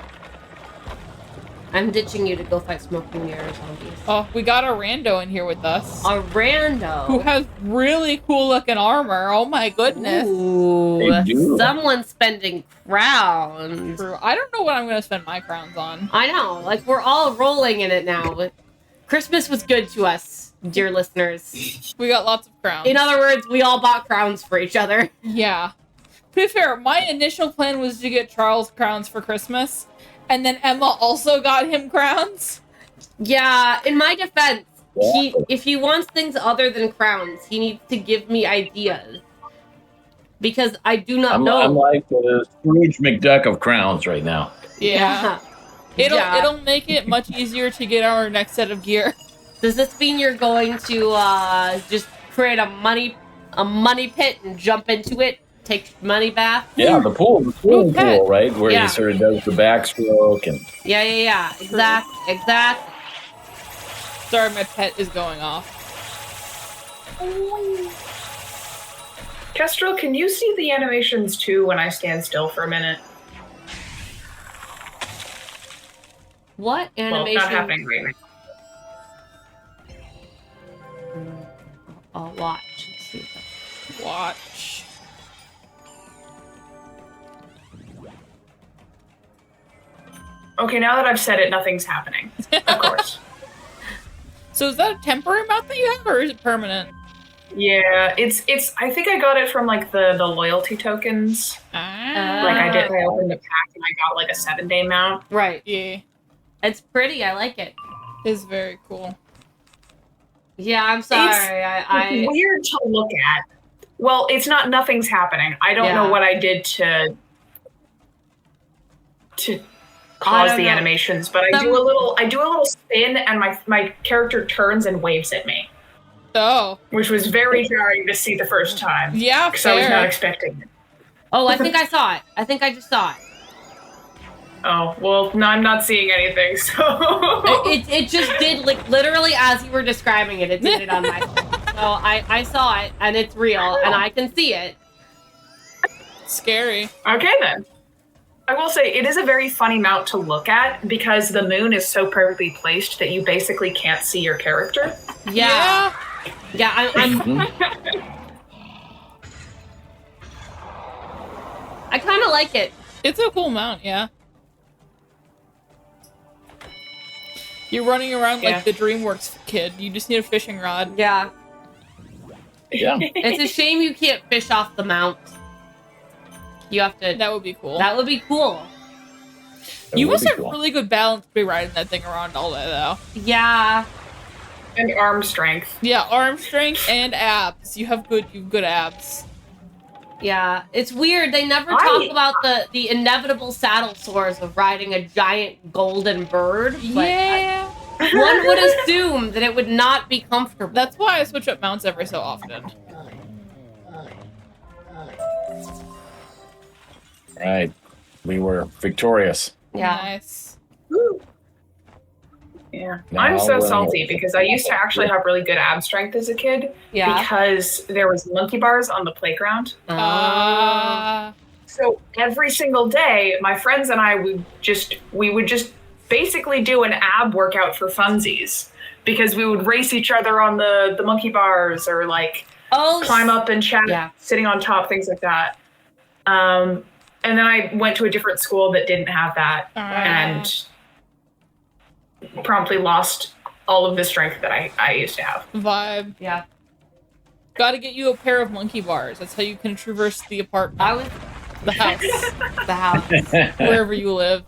I'm ditching you to go fight smoking mirror zombies. Oh, we got a rando in here with us. A rando. Who has really cool looking armor. Oh my goodness. Ooh, They do. someone's spending crowns. True. I don't know what I'm gonna spend my crowns on. I know, like we're all rolling in it now. But Christmas was good to us, dear listeners. We got lots of crowns. In other words, we all bought crowns for each other. Yeah. To be fair, my initial plan was to get Charles crowns for Christmas, and then Emma also got him crowns. Yeah, in my defense, if he wants things other than crowns, he needs to give me ideas. Because I do not know. I'm like the Scrooge McDuck of crowns right now. Yeah. It'll Yeah. it'll make it much easier to get our next set of gear. Does this mean you're going to just create a money pit and jump into it, take money bath? Yeah, the pool Okay. pool, right? Where Yeah. he sort of does the backstroke and Yeah. Exact. Sorry, my pet is going off. Kestrel, can you see the animations too when I stand still for a minute? What Well, animation? not happening right now. I'll watch. Let's see if that's- Watch. Okay, now that I've said it, nothing's happening. Of course. So is that a temporary mount that you have, or is it permanent? Yeah, it's. I think I got it from like the loyalty tokens. Ah. Like I opened the pack and I got like a 7-day mount. Right. Yeah. It's pretty. I like it. It's very cool. Yeah, I'm sorry. It's weird to look at. Well, it's not. Nothing's happening. I don't know Yeah. what I did to I cause don't the know. animations, but I do a little spin and my character turns and waves at me, Oh. which was very jarring to see the first time Yeah, because I was not fair. expecting it. Oh, I think I saw it. I think I just saw it. Oh well, no, I'm not seeing anything. So It just did, like, literally as you were describing it, it did it on my phone. So I saw it, and it's real, and I can see it. Scary. Okay then. I will say it is a very funny mount to look at because the moon is so perfectly placed that you basically can't see your character. Yeah. I'm I kind of like it. It's a cool mount, yeah. You're running around Yeah. like the DreamWorks kid. You just need a fishing rod. Yeah. yeah. It's a shame you can't fish off the mount. You have to. That would be cool. That would be cool. That You would must be have cool. really good balance to be riding that thing around all day, though. Yeah. And arm strength. Yeah, arm strength and abs. You have good abs. Yeah. It's weird. They never talk about the inevitable saddle sores of riding a giant golden bird. But Yeah. one would assume that it would not be comfortable. That's why I switch up mounts every so often. Right. We were victorious. Yeah. Nice. Yeah. Now I'm so we're- salty because I used to actually have really good ab strength as a kid Yeah. because there was monkey bars on the playground. Uh, So every single day, my friends and I would just basically do an ab workout for funsies because we would race each other on the monkey bars or like climb up and chat, sitting on top, things like that. And then I went to a different school that didn't have that and promptly lost all of the strength that I used to have. Vibe. Yeah. Gotta get you a pair of monkey bars. That's how you can traverse the apartment. The house. The house. Wherever you live.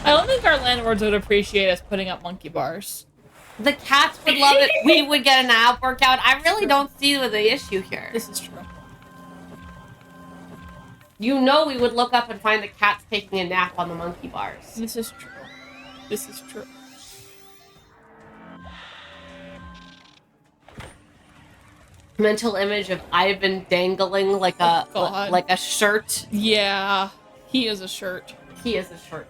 I don't think our landlords would appreciate us putting up monkey bars. The cats would love it. We would get an ab workout. I really don't see the issue here. This is true. You know we would look up and find the cats taking a nap on the monkey bars. This is true. This is true. Mental image of Ivan dangling like a shirt. Yeah, he is a shirt. He is a shirt.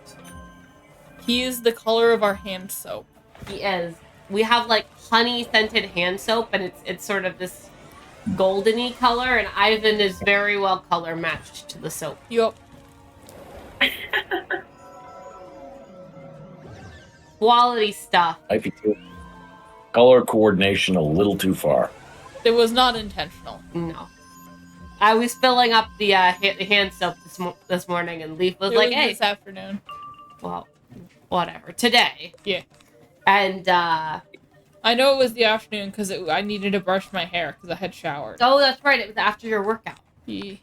He is the color of our hand soap. He is. We have like honey scented hand soap, and it's sort of this goldeny color, and Ivan is very well color matched to the soap. Yup. Quality stuff. Might be too color coordination a little too far. It was not intentional. No. I was filling up the hand soap this morning, and Leaf was like, "Hey, this afternoon." Well, whatever. Today. Yeah. And I know it was the afternoon because I needed to brush my hair because I had showered. Oh, that's right. It was after your workout. Yeah.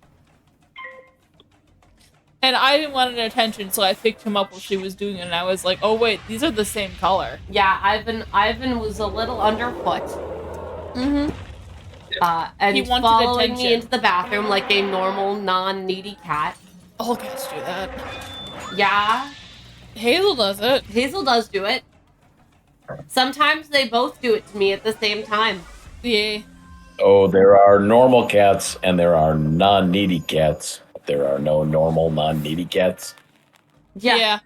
And I wanted attention, so I picked him up while she was doing it, and I was like, "Oh wait, these are the same color." Yeah, Ivan was a little underfoot. Mm-hmm. And He wanted following attention. me into the bathroom like a normal, non-needy cat. All cats do that. Yeah. Hazel does it. Hazel does do it. Sometimes they both do it to me at the same time. Yeah. Oh, there are normal cats and there are non-needy cats. There are no normal non-needy cats. Yeah.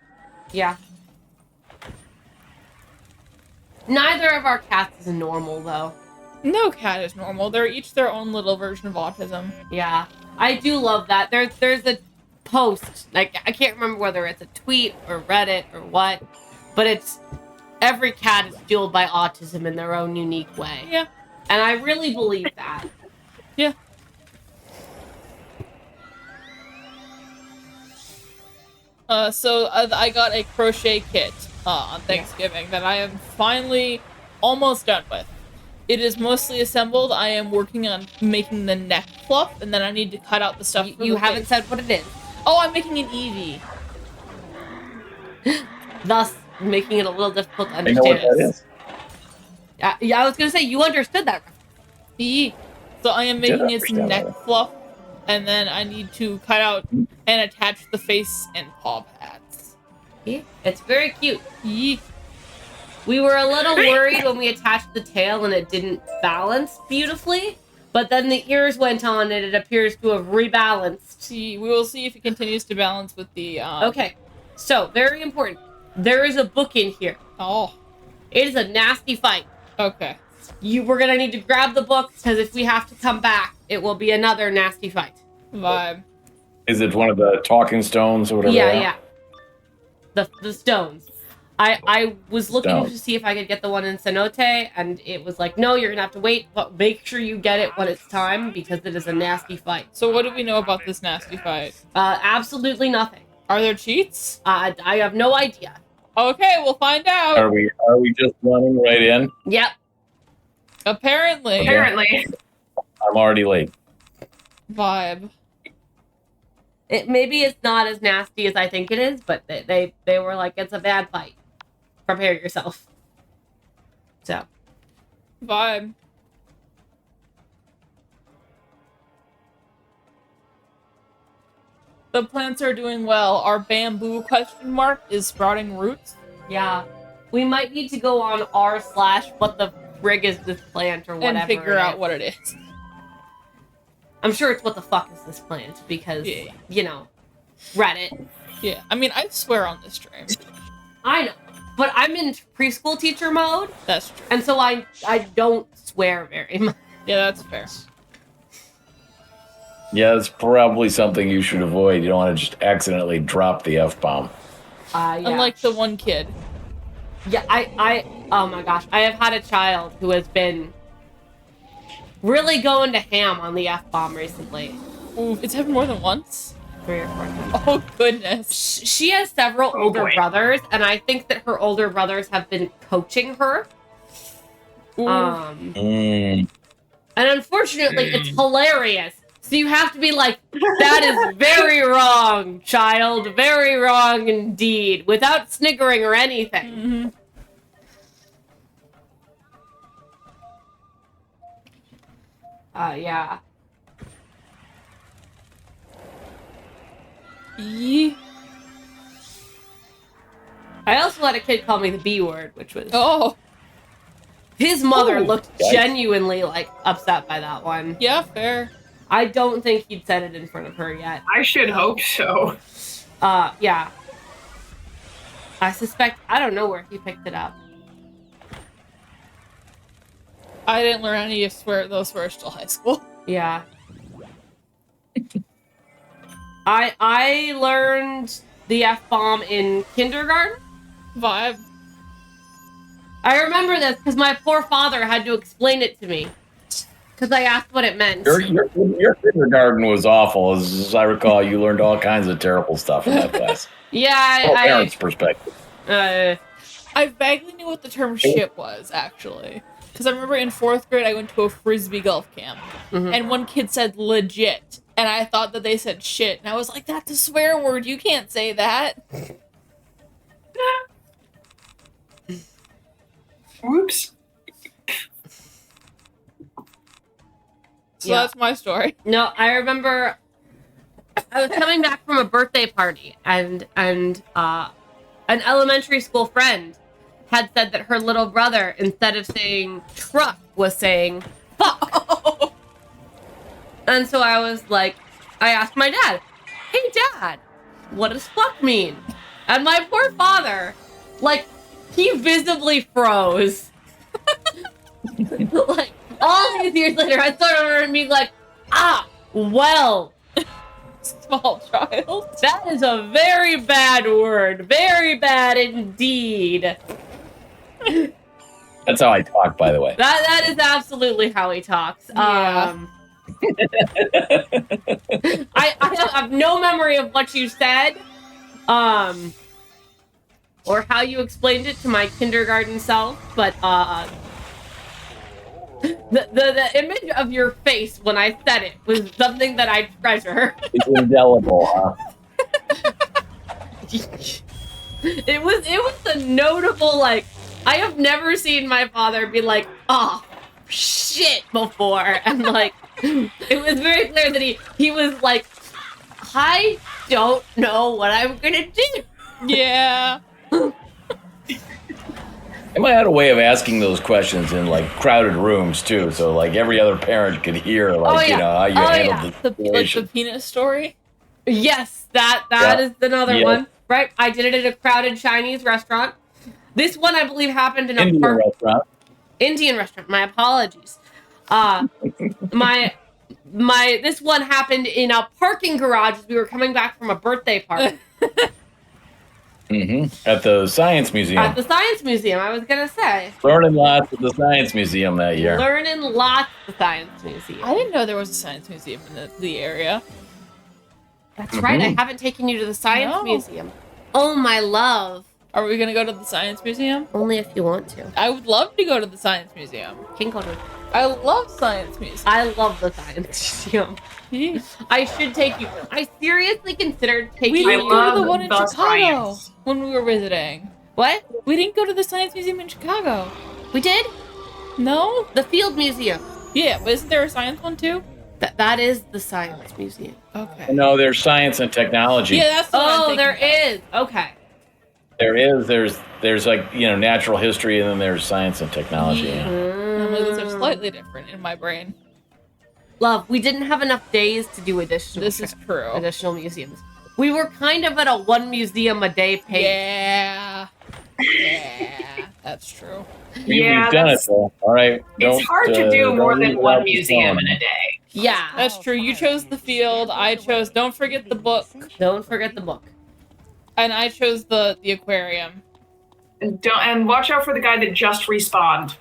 Yeah. Neither of our cats is normal, though. No cat is normal. They're each their own little version of autism. Yeah. I do love that. There's a post, like, I can't remember whether it's a tweet or Reddit or what, but it's every cat is fueled by autism in their own unique way. Yeah. And I really believe that. Yeah. So I got a crochet kit on Thanksgiving that I am finally almost done with. It is mostly assembled. I am working on making the neck fluff, and then I need to cut out the stuff. You haven't said what it is. Oh, I'm making an Eevee. Thus, making it a little difficult to I know understand. what that is. Yeah, I was gonna say, you understood that. Eevee. So I am Did making its understand neck that. fluff, and then I need to cut out and attach the face and paw pads. Yeah, it's very cute. Yee. We were a little worried when we attached the tail and it didn't balance beautifully, but then the ears went on and it appears to have rebalanced. See, we will see if it continues to balance with the. Okay, so very important. There is a book in here. Oh. It is a nasty fight. Okay. We're gonna need to grab the book because if we have to come back, it will be another nasty fight. Vibe. Is it one of the talking stones or whatever? Yeah, they are? yeah. The stones. I was looking Stones. to see if I could get the one in Cenote, and it was like, no, you're gonna have to wait, but make sure you get it when it's time because it is a nasty fight. So what do we know about this nasty fight? Absolutely nothing. Are there cheats? I have no idea. Okay, we'll find out. Are we just running right in? Yep. Apparently. Okay. Apparently. I'm already late. Vibe. Maybe it's not as nasty as I think it is, but they were like, it's a bad fight. Prepare yourself. So. Vibe. The plants are doing well. Our bamboo ? Is sprouting roots. Yeah. We might need to go on r/what the frig is this plant or whatever. And figure it out is. what it is. I'm sure it's what the fuck is this plant because, Yeah. you know, Reddit. Yeah, I mean, I swear on this stream. I know. But I'm in preschool teacher mode, That's true. and so I don't swear very much. Yeah, that's fair. Yeah, it's probably something you should avoid. You don't want to just accidentally drop the F-bomb. Yeah. Unlike the one kid. Yeah, oh my gosh. I have had a child who has been really going to ham on the F-bomb recently. Ooh, it's happened more than once? 3 or 4 times. Oh, goodness. She has several older boy. brothers, and I think that her older brothers have been coaching her. Ooh. And unfortunately, it's hilarious. So you have to be like, that is very wrong, child. Very wrong indeed, without sniggering or anything. Mm-hmm. Yeah. Yee. I also had a kid call me the B word, which was... Oh, His mother Ooh, looked yikes. genuinely, like, upset by that one. yeah, fair. I don't think he'd said it in front of her yet. I should hope so. Yeah. I suspect... I don't know where he picked it up. I didn't learn any of those swears till high school. Yeah. I learned the F-bomb in kindergarten. Vibe. I remember this because my poor father had to explain it to me. Because I asked what it meant. Your kindergarten was awful. As I recall, you learned all kinds of terrible stuff in that class. Yeah, From a parent's perspective. I vaguely knew what the term shit was, actually. Because I remember in 4th grade, I went to a frisbee golf camp. And one kid said legit. And I thought that they said shit. And I was like, that's a swear word. You can't say that. Whoops. So Yeah. that's my story. No, I remember I was coming back from a birthday party and an elementary school friend had said that her little brother, instead of saying truck, was saying fuck. And so I was like, I asked my dad, hey dad, what does fuck mean? And my poor father, like, he visibly froze. Like, all these years later, I still remember him being like, well, Small child. that is a very bad word. Very bad indeed. That's how I talk, by the way. That is absolutely how he talks. Yeah. I have no memory of what you said, or how you explained it to my kindergarten self, but the image of your face when I said it was something that I treasure. It's indelible, huh? It was a notable, like, I have never seen my father be like, oh shit before, and like it was very clear that he was like, I don't know what I'm gonna do. Yeah. Emma had a way of asking those questions in like crowded rooms too, so like every other parent could hear like yeah. you know how you Oh, handled yeah. the Like the situation. penis story. Yes, that Yeah. is another Yeah. one. Right? I did it at a crowded Chinese restaurant. This one I believe happened in a Indian park. restaurant. Indian restaurant. My apologies. This one happened in a parking garage as we were coming back from a birthday party At the Science Museum. at the Science Museum. I was gonna say, Learning lots at the Science Museum that year. learning lots at the Science Museum. I didn't know there was a science museum in the area. That's right. I haven't taken you to the Science No. Museum. Oh my love. Are we gonna go to the science museum? Only if you want to. I would love to go to the science museum. Can go to. I love science museum. I love the Science Museum. I should take you. I seriously considered taking We you. didn't go to the love one in the Chicago science. when we were visiting. What? We didn't go to the science museum in Chicago. We did? No? The Field Museum. Yeah, but isn't there a science one too? That is the Science Museum. Okay. No, there's science and technology. Yeah, that's the one I'm Oh, thinking there of. is. Okay. There's like, you know, natural history and then there's science and technology. Yeah. I'm like, those are slightly different in my brain. Love, we didn't have enough days to do additional This is true. additional museums. We were kind of at a one museum a day pace. Yeah. Yeah, that's true. Yeah, We've done it that's- though. All right. It's hard to do don't more leave than it one out the museum phone. in a day. Yeah. That's true. You chose the field. I chose don't forget the book. Don't forget the book. And I chose the aquarium. And watch out for the guy that just respawned.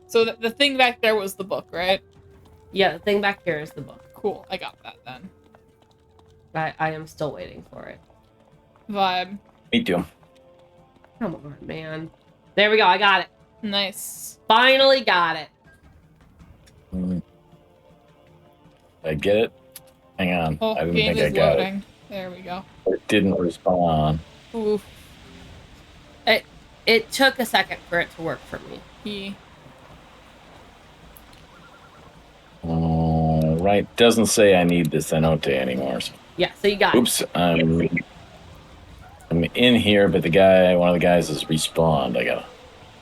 So the thing back there was the book, right? Yeah, the thing back here is the book. Cool. I got that then. I am still waiting for it. Vibe. Me too. Come on, man. There we go. I got it. Nice. Finally got it. I get it. Hang on. Oh, I didn't game think I is got loading. There we go. it. It didn't respond. Oof. It took a second for it to work for me. He. Right. Doesn't say I need this cenote anymore. So. Yeah, so you got it. Oops. I'm in here, but one of the guys has respawned. I gotta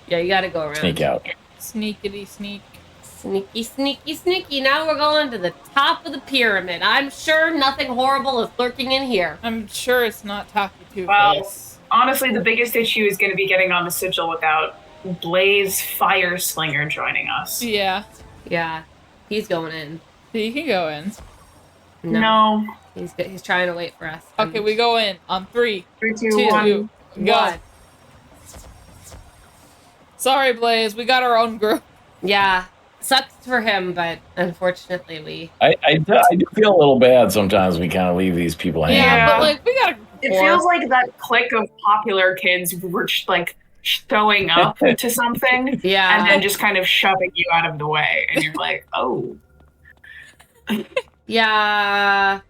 Yeah, you gotta go around. sneak out. Sneakity sneak. Sneaky, sneaky, sneaky. Now we're going to the top of the pyramid. I'm sure nothing horrible is lurking in here. I'm sure it's not Taki Two-Face. Well, honestly, the biggest issue is going to be getting on the sigil without Blaze Fireslinger joining us. Yeah. Yeah, he's going in. So you can go in. No. He's trying to wait for us. Okay, we go in on 3, 3, 2, 2, 1. go. One. Sorry, Blaze. We got our own group. Yeah, sucks for him, but unfortunately we. I do feel a little bad sometimes. We kind of leave these people hanging. Yeah, Yeah. but like we got a group of It 4. feels like that clique of popular kids were like showing up to something Yeah. and then just kind of shoving you out of the way. And you're like, oh. Yeah.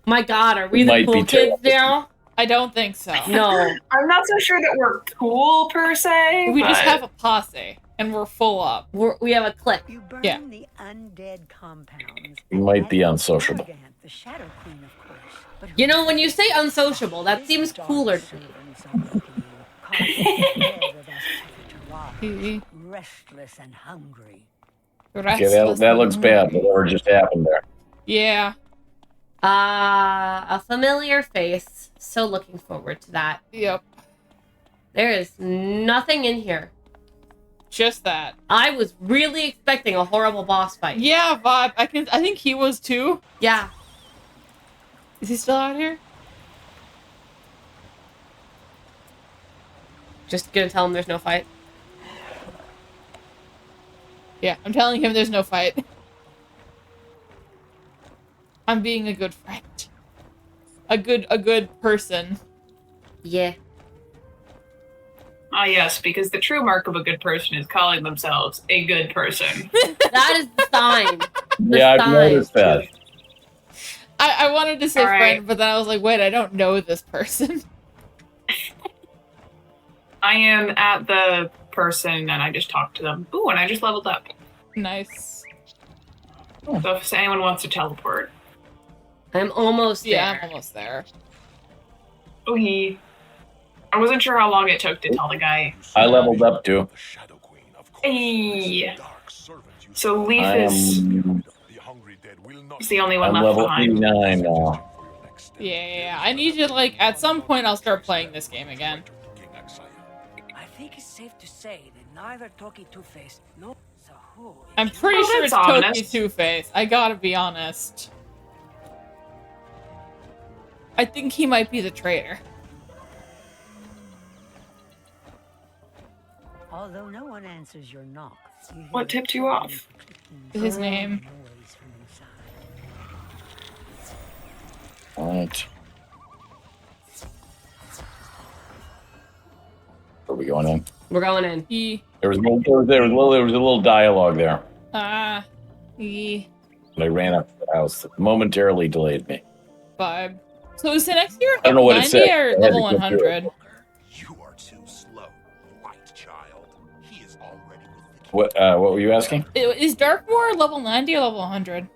My God, are we the Might be cool kids now? I don't think so. No. I'm not so sure that we're cool per se. We just but- have a posse and we're full up. We have a clique. You burn Yeah. the undead compounds. You might be unsociable. Gargant, the Shadow Queen, of course. But You know, when you say unsociable, that seems cooler to me. Restless and hungry. Okay, that looks bad. Whatever just happened there. Yeah. A familiar face. So looking forward to that. Yep. There is nothing in here. Just that. I was really expecting a horrible boss fight. Yeah, Vibe. I think he was too. Yeah. Is he still out here? Just gonna tell him there's no fight. Yeah, I'm telling him there's no fight. I'm being a good friend. A good person. Yeah. Ah, yes, because the true mark of a good person is calling themselves a good person. That is the sign. Yeah, I've sign. noticed that. I wanted to say All right. friend, but then I was like, wait, I don't know this person. I am at the person and I just talked to them. Ooh, and I just leveled up. Nice. So if anyone wants to teleport. I'm almost Yeah, there. I'm almost there. Ooh, I wasn't sure how long it took to tell the guy. I leveled up too. The Shadow Queen, of course. Hey. Dark servant you So Leaf I is am. The hungry dead will not he's the only one I'm left level behind. 89 now. for your next step. Yeah. I need you to, like, at some point I'll start playing this game again. King Axaya. I think it's safe to say that neither Toki Two-Face nor Sahu. I'm pretty Oh, sure it's that's Toki ominous. Two-Face. I gotta be honest. I think he might be the traitor. Although no one answers your knock. You What hear tipped you off? His name. noise from inside. Alright. Where are we going in? We're going in. He. There was a little dialogue there. He. But I ran up to the house that momentarily delayed me. Vibe. So is the next year I don't know level what it 90 said. I or had to level go through 100? You are too slow, white child. He is already with the king. What were you asking? Is Darkmoor level 90 or level 100?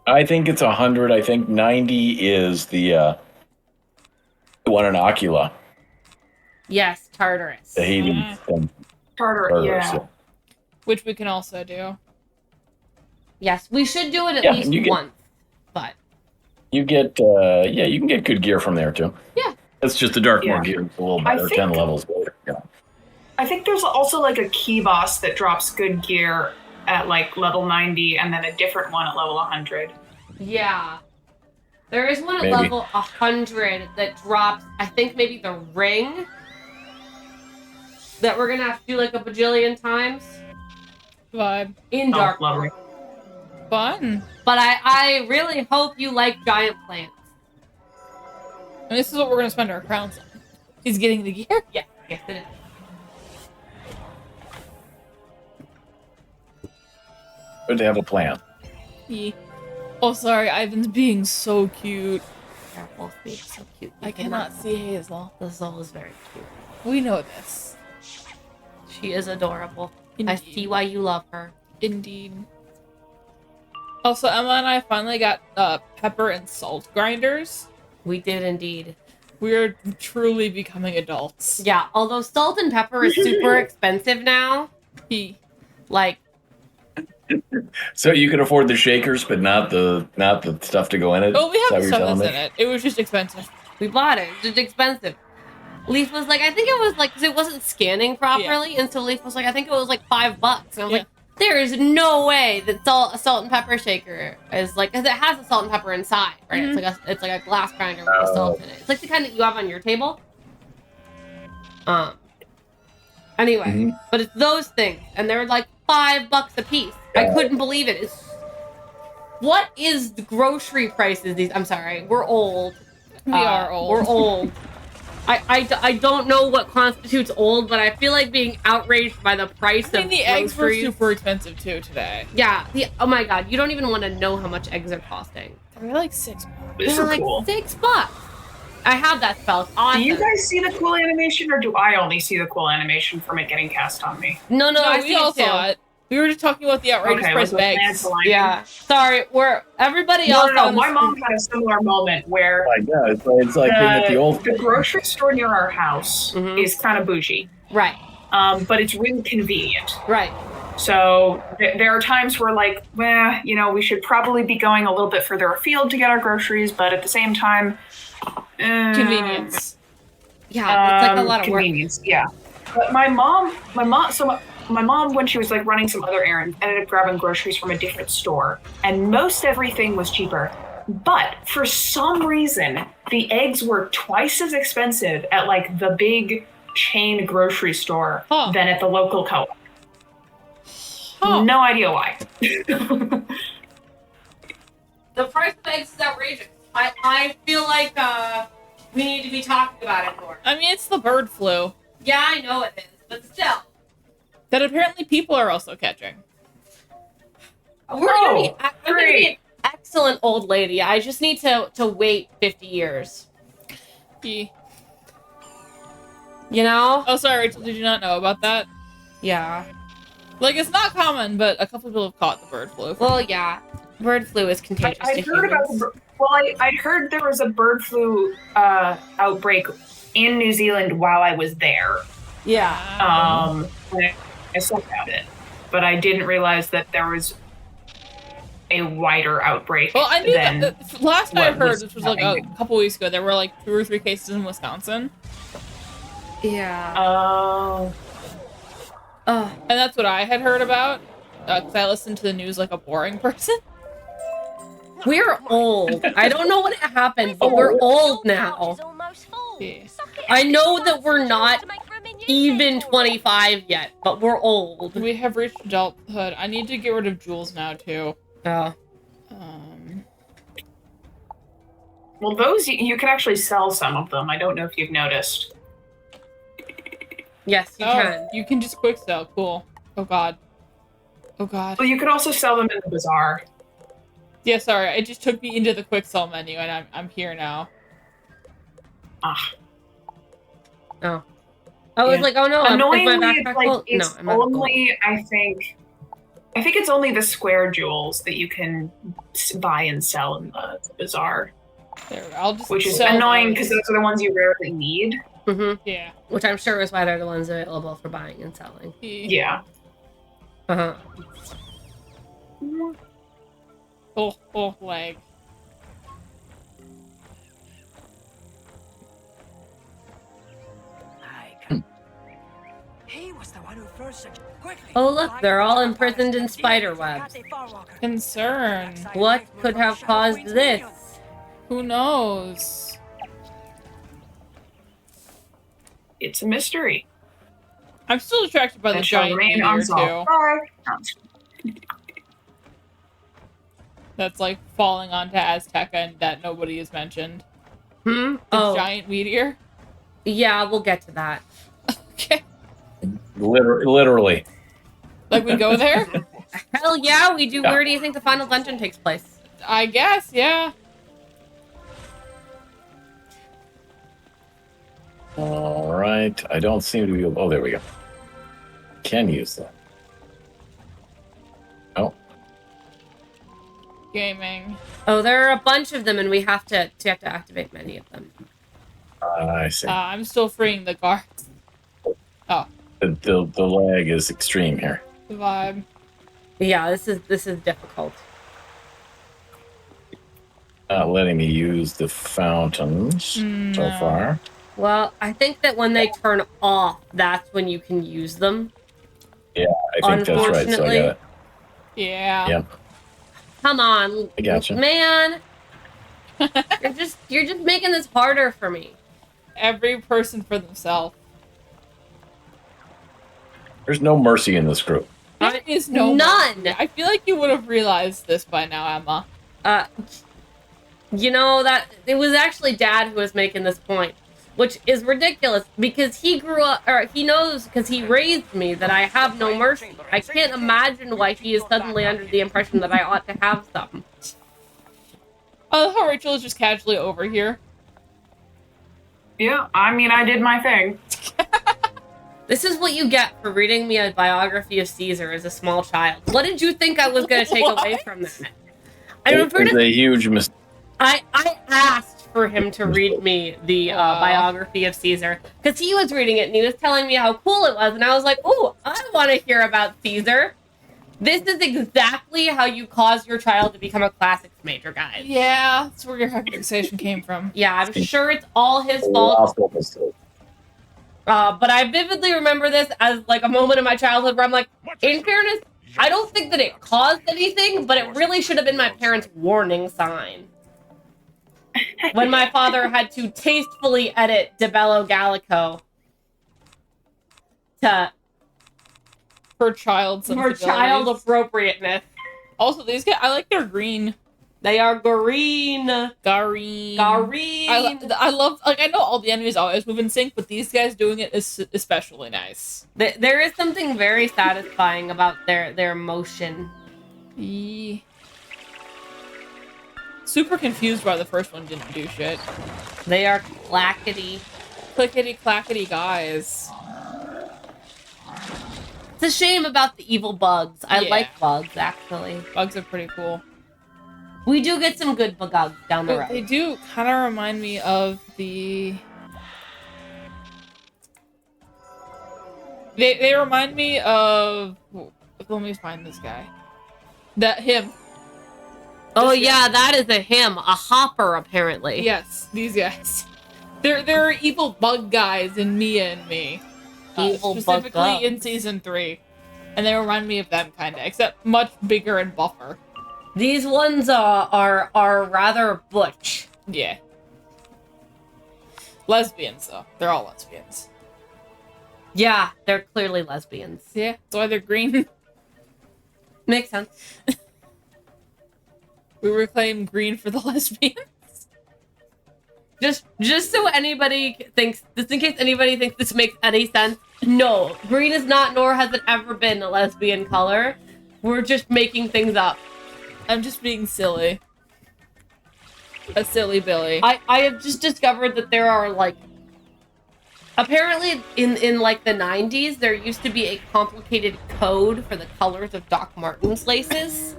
I think it's 100. I think 90 is the one in Ocula. Yes, Tartarus. The Hayden. Carter, yeah. So. Which we can also do. Yes, we should do it at Yeah, least and you get- once. But You get, you can get good gear from there too. Yeah. It's just the Darkmoor Yeah. gear. It's a little I better, think- 10 levels later. Yeah. I think there's also like a key boss that drops good gear at like level 90 and then a different one at level 100. Yeah. There is one at Maybe. level 100 that drops, I think maybe the ring that we're gonna have to do like a bajillion times Vibe. in Oh, Dark lovely. World. Fun. But I really hope you like giant plants. And this is what we're gonna spend our crowns on. He's getting the gear. Yes, yes it is. Good to have a plan. He. Oh, sorry. Ivan's being so cute. They're both being so cute. I cannot see Hazel. The Zol is very cute. We know this. She is adorable. I Indeed. see why you love her. Indeed. Also, Emma and I finally got pepper and salt grinders. We did indeed. We're truly becoming adults. Yeah, although salt and pepper is super expensive now, He. like, So you can afford the shakers, but not the stuff to go in it. Oh, we Is that have what you're stuff telling that's me? in it. It was just expensive. we bought it. It's just expensive. Leaf was like, I think it was like, because it wasn't scanning properly, and so Leaf was like, I think it was like $5. And I was Yeah. like, there is no way that a salt and pepper shaker is like, because it has the salt and pepper inside, right? It's like a glass grinder with the salt in it. It's like the kind that you have on your table. Anyway, but it's those things, and they're like $5 a piece. I couldn't believe it. What is the grocery prices? I'm sorry, we're old. We are old. We're old. I don't know what constitutes old, but I feel like being outraged by the price I mean, of the eggs were groceries. super expensive too today. Yeah. Oh my god, you don't even want to know how much eggs are costing. They were like $6. This They're is like cool. $6. I have that spell. It's awesome. Do you guys see the cool animation, or do I only see the cool animation from it getting cast on me? No, No, I we see all it too. saw it. We were just talking about the outrageous Okay, price was of it eggs. aligning? Yeah. Sorry, everybody No, else. no, on no. the My mom screen- had a similar moment where Like, yeah, it's like being at the old. the grocery store near our house Mhm. is kind of bougie, Right. but it's really convenient. Right. So there are times where, like, we should probably be going a little bit further afield to get our groceries, but at the same time, Convenience. Yeah. It's like a lot of work. convenience. Yeah, but my mom, when she was like running some other errands, ended up grabbing groceries from a different store, and most everything was cheaper. But for some reason, the eggs were twice as expensive at like the big chain grocery store Huh. than at the local co-op. Huh. No idea why. The price of eggs is outrageous. I feel like we need to be talking about it more. I mean, it's the bird flu Yeah, I know it is, but still. that apparently people are also catching. I'm gonna be great. an excellent old lady. I just need to wait 50 years. He. You know? Oh, sorry, Rachel. Did you not know about that? Yeah. Like, it's not common, but a couple people have caught the bird flu. Well, yeah. Bird flu is contagious I'd to heard about humans. I'd heard there was a bird flu outbreak in New Zealand while I was there. Yeah. When I saw about it, but I didn't realize that there was a wider outbreak. Well, I knew than that the last I what heard, was which was like a happening. couple weeks ago, there were like 2 or 3 cases in Wisconsin. Yeah. Oh, Oh. And that's what I had heard about. Because I listened to the news like a boring person. We're old. I don't know what happened, but we're old now. Yeah. I know that we're not even 25 yet, but we're old. We have reached adulthood. I need to get rid of jewels now, too. Oh. well, those you can actually sell some of them. I don't know if you've noticed. Yes, you can. You can just quick sell. Cool. Oh, God. Oh, God. Well, you could also sell them in the bazaar. Yeah, sorry. It just took me into the quick sell menu, and I'm here now. Ah, Oh. I was Yeah. like, oh no, is my annoyingly, backpack it's like full? it's No, I'm not full. only I think it's only the square jewels that you can buy and sell in the bazaar, There, I'll just which is sell annoying those. because those are the ones you rarely need. Mhm. Yeah. Which I'm sure is why they're the ones available for buying and selling. Yeah. Uh-huh. Oh, leg. I can. Hey, Oh, look, they're all imprisoned in spider webs. Concern. What could have caused this? Who knows? It's a mystery. I'm still attracted by the That shall giant remain meteor unsolved. too. That's like falling onto Azteca and that nobody has mentioned. Hmm? The Oh, giant meteor. yeah, we'll get to that. Okay. Literally. Like we go there? Hell yeah, we do. Yeah. Where do you think the final dungeon takes place? I guess, yeah. All right. I don't seem to be. Oh, there we go. Can use that. Oh, Gaming. Oh, there are a bunch of them, and we have to activate many of them. I see. I'm still freeing the guards. Oh, The lag is extreme here. the vibe. Yeah, this is difficult. Not letting me use the fountains so No. far. Well, I think that when they turn off, that's when you can use them. I think that's right. So I Unfortunately. got it. Yeah. Yep. Come on, I gotcha. man. You're just making this harder for me. Every person for themselves. There's no mercy in this group. There is no None. mercy. I feel like you would have realized this by now, Emma. You know that it was actually Dad who was making this point, which is ridiculous because he grew up, or he knows because he raised me that I have no mercy. I can't imagine why he is suddenly under the impression that I ought to have some. I love how Rachel is just casually over here. Yeah, I mean, I did my thing. This is what you get for reading me a biography of Caesar as a small child. What did you think I was going to take away from that? I It referred was to a huge mistake. I asked for him to read me the Wow. biography of Caesar because he was reading it and he was telling me how cool it was, and I was like, "Oh, I want to hear about Caesar." This is exactly how you cause your child to become a classics major, guys. Yeah, that's where your hyperfixation came from. Yeah, I'm sure it's all his fault, Colossal mistake. but I vividly remember this as like a moment in my childhood where I'm like, in fairness, I don't think that it caused anything, but it really should have been my parents' warning sign. When my father had to tastefully edit De Bello Gallico For child for sensibilities. child appropriateness. Also, these guys, I like their green. They are green. Green. Green. I love, like, I know all the enemies always move in sync, but these guys doing it is especially nice. There is something very satisfying about their motion. Yeah. Super confused why the first one didn't do shit. They are clackety. Clickety clackety guys. It's a shame about the evil bugs. I Yeah. like bugs, actually. Bugs are pretty cool. We do get some good bugs down the But they road. do kind of remind me of the... They remind me of... Let me find this guy. Him. Oh This yeah, that is a him. A hopper, apparently. Yes, these guys. They're evil bug guys in Mia and Me. Evil bug specifically guys. in season 3. And they remind me of them kinda, except much bigger and buffer. These ones are rather butch. Yeah. Lesbians though. They're all lesbians. Yeah, they're clearly lesbians. Yeah, that's why they're green. Makes sense. We reclaim green for the lesbians. Just so anybody thinks, just in case anybody thinks this makes any sense, no, green is not, nor has it ever been a lesbian color. We're just making things up. I'm just being silly. A silly Billy. I have just discovered that there are like, apparently in like the 90s, there used to be a complicated code for the colors of Doc Martens laces.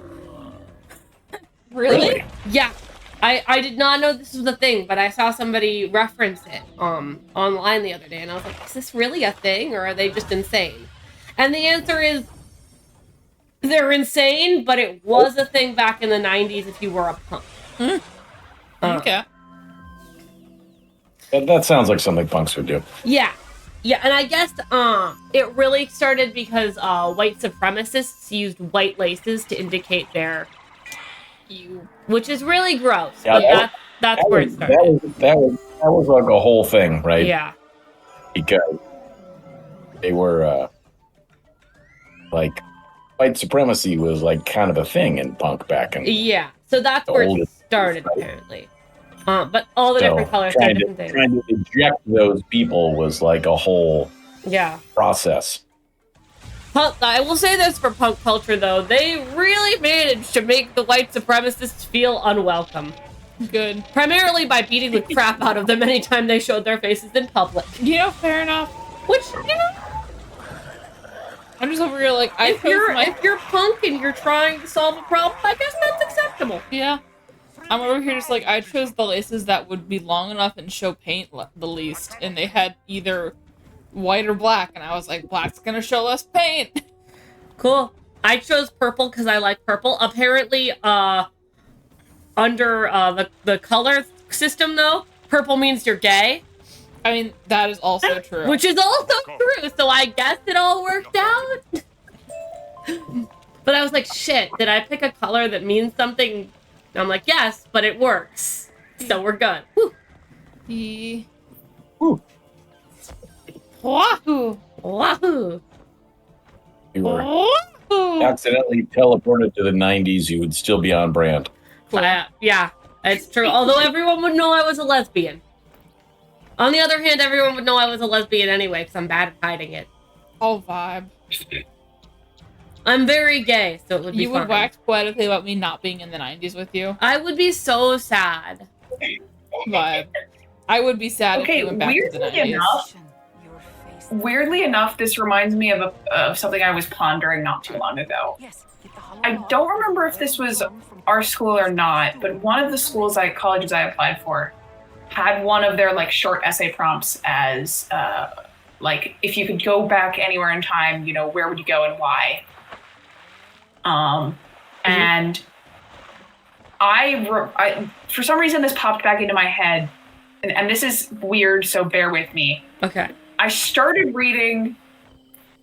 Really? Yeah. I did not know this was a thing, but I saw somebody reference it online the other day, and I was like, is this really a thing, or are they just insane? And the answer is, they're insane, but it was a thing back in the 90s if you were a punk. Okay. That sounds like something punks would do. Yeah. Yeah, and I guess it really started because white supremacists used white laces to indicate their, which is really gross. Yeah, But that's where it started. That was like a whole thing, right? Yeah. Because they were like white supremacy was like kind of a thing in punk back in Yeah. So that's the where it oldest started, days, right? apparently. But all the different colors have different things. Trying to eject those people was like a whole Yeah. process. I will say this for punk culture, though. They really managed to make the white supremacists feel unwelcome. Good. Primarily by beating the crap out of them anytime they showed their faces in public. You know, fair enough. Which, you know, I'm just over here like, if you're punk and you're trying to solve a problem, I guess that's acceptable. Yeah. I'm over here just like, I chose the laces that would be long enough and show paint the least. And they had either white or black. And I was like, black's gonna show less paint. Cool. I chose purple because I like purple. Apparently, under the color system, though, purple means you're gay. I mean, that is also true. Which is also true, so I guess it all worked out. But I was like, shit, did I pick a color that means something? I'm like, yes, but it works. So we're good. Woo. Woo. Wahoo! Wahoo! You were Wahoo! accidentally teleported to the 90s, you would still be on brand. Yeah, it's true. Although everyone would know I was a lesbian. On the other hand, everyone would know I was a lesbian anyway, because I'm bad at hiding it. Oh, vibe. I'm very gay, so it would be You would wax poetically about me not being in the 90s with you. I would be so sad. Vibe. I would be sad if you went back to the 90s. Weirdly enough, this reminds me of something I was pondering not too long ago. I don't remember if this was our school or not, but one of the colleges I applied for had one of their like short essay prompts as like if you could go back anywhere in time, you know, where would you go and why? And I for some reason this popped back into my head, and this is weird, so bear with me. Okay. I started reading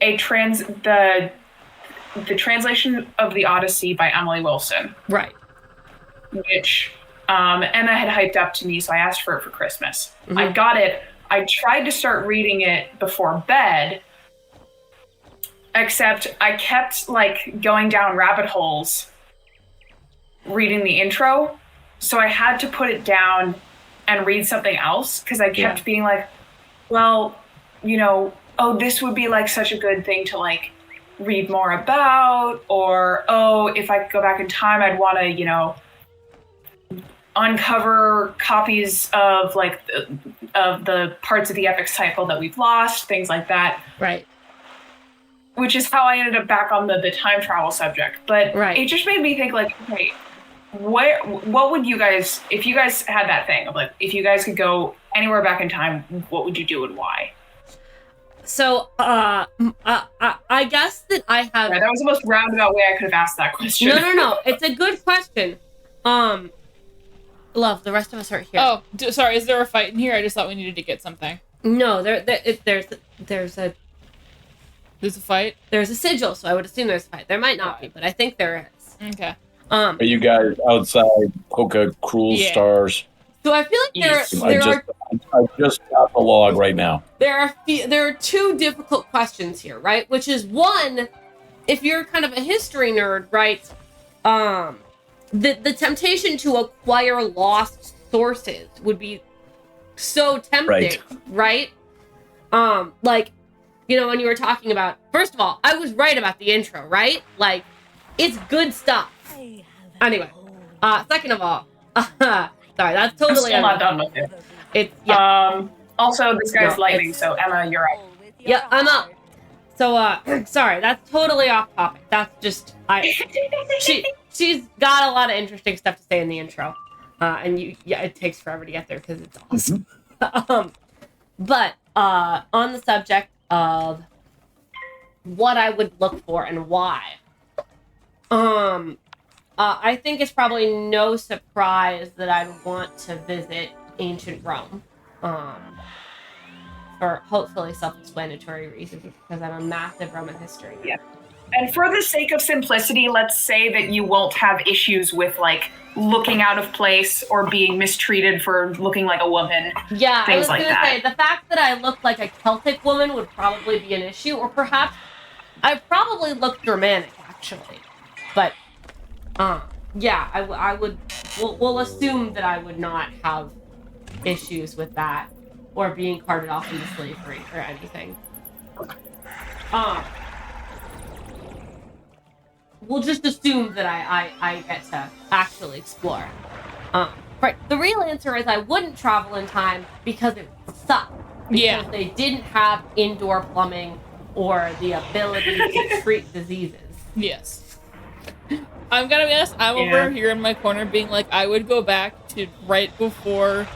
the translation of the Odyssey by Emily Wilson. Right. Which Emma had hyped up to me, so I asked for it for Christmas. Mm-hmm. I got it. I tried to start reading it before bed, except I kept like going down rabbit holes reading the intro, so I had to put it down and read something else because I kept being like, well, you know, oh, this would be like such a good thing to like read more about, or oh, if I could go back in time, I'd want to, you know, uncover copies of like of the parts of the epic cycle that we've lost, things like that. Right. Which is how I ended up back on the time travel subject. But it just made me think like, okay, what would you guys, if you guys had that thing of like, if you guys could go anywhere back in time, what would you do and why? So, I guess that I have... Yeah, that was the most roundabout way I could have asked that question. No. It's a good question. Love, the rest of us aren't here. Oh, sorry. Is there a fight in here? I just thought we needed to get something. No, there's a fight? There's a sigil, so I would assume there's a fight. There might not be, but I think there is. Okay. Are you guys outside Coca Cruel Stars? So I feel like I just got the log right now. There are two difficult questions here, right? Which is one, if you're kind of a history nerd, right? The temptation to acquire lost sources would be so tempting, right? Like, you know, when you were talking about, first of all, I was right about the intro, right? Like, it's good stuff. Anyway, second of all, sorry, that's totally. I'm still not done with it. Also, this guy's lightning, so Emma, you're up. Yeah, I'm up. So, sorry, that's totally off topic. That's just she's got a lot of interesting stuff to say in the intro, and it takes forever to get there because it's awesome. But on the subject of what I would look for and why, I think it's probably no surprise that I'd want to visit ancient Rome. for hopefully self-explanatory reasons, because I'm a massive Roman history. Yeah. And for the sake of simplicity, let's say that you won't have issues with like looking out of place or being mistreated for looking like a woman. Yeah, I was Things like gonna that. say the fact that I look like a Celtic woman would probably be an issue, or perhaps I probably look Germanic actually. But yeah, I would. We'll assume that I would not have issues with that or being carted off into slavery or anything. We'll just assume that I get to actually explore. Right. The real answer is I wouldn't travel in time because it sucked. Yeah. Because they didn't have indoor plumbing or the ability to treat diseases. Yes. I'm gonna be honest, I'm over here in my corner being like, I would go back to right before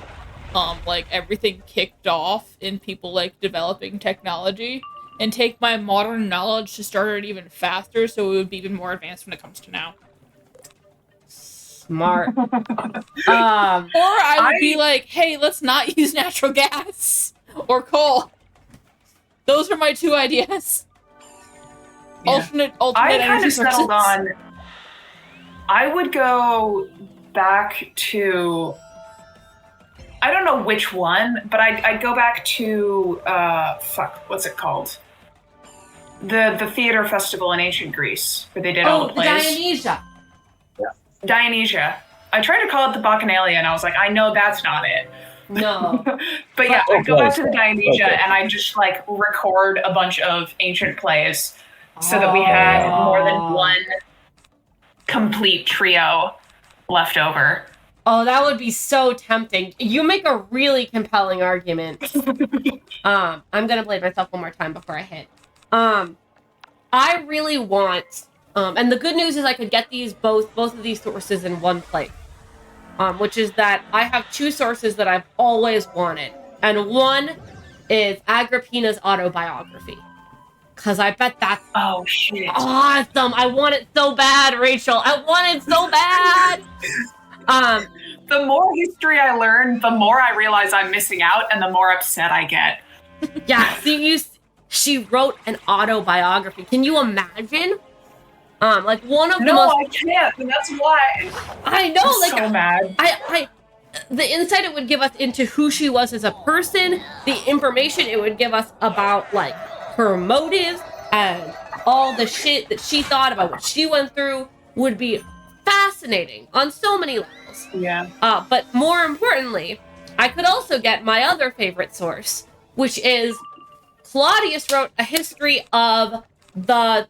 like everything kicked off in people like developing technology and take my modern knowledge to start it even faster so it would be even more advanced when it comes to now. Smart. Or I would be like, hey, let's not use natural gas or coal. Those are my two ideas. Yeah. Alternate I kind energy of settled sources. on. I would go back to. I don't know which one, but I'd go back to what's it called? The theater festival in ancient Greece where they did all the plays. Dionysia. Dionysia. I tried to call it the Bacchanalia, and I was like, I know that's not it. No. But yeah, I'd go back to the Dionysia, Okay. and I'd just like record a bunch of ancient plays so that we had more than one complete trio left over. Oh, that would be so tempting. You make a really compelling argument. I'm gonna blame myself one more time before I hit. I really want, and the good news is I could get these both of these sources in one place. Which is that I have two sources that I've always wanted, and one is Agrippina's autobiography, because I bet that's Oh shit! awesome. I want it so bad, Rachel. I want it so bad. The more history I learn, the more I realize I'm missing out, and the more upset I get. Yeah, see, she wrote an autobiography. Can you imagine? Like one of the No, most. I can't, and that's why I know, I'm like so mad. the insight it would give us into who she was as a person, the information it would give us about like her motives and all the shit that she thought about what she went through would be fascinating on so many levels. Yeah. But more importantly, I could also get my other favorite source, which is Claudius wrote a history of the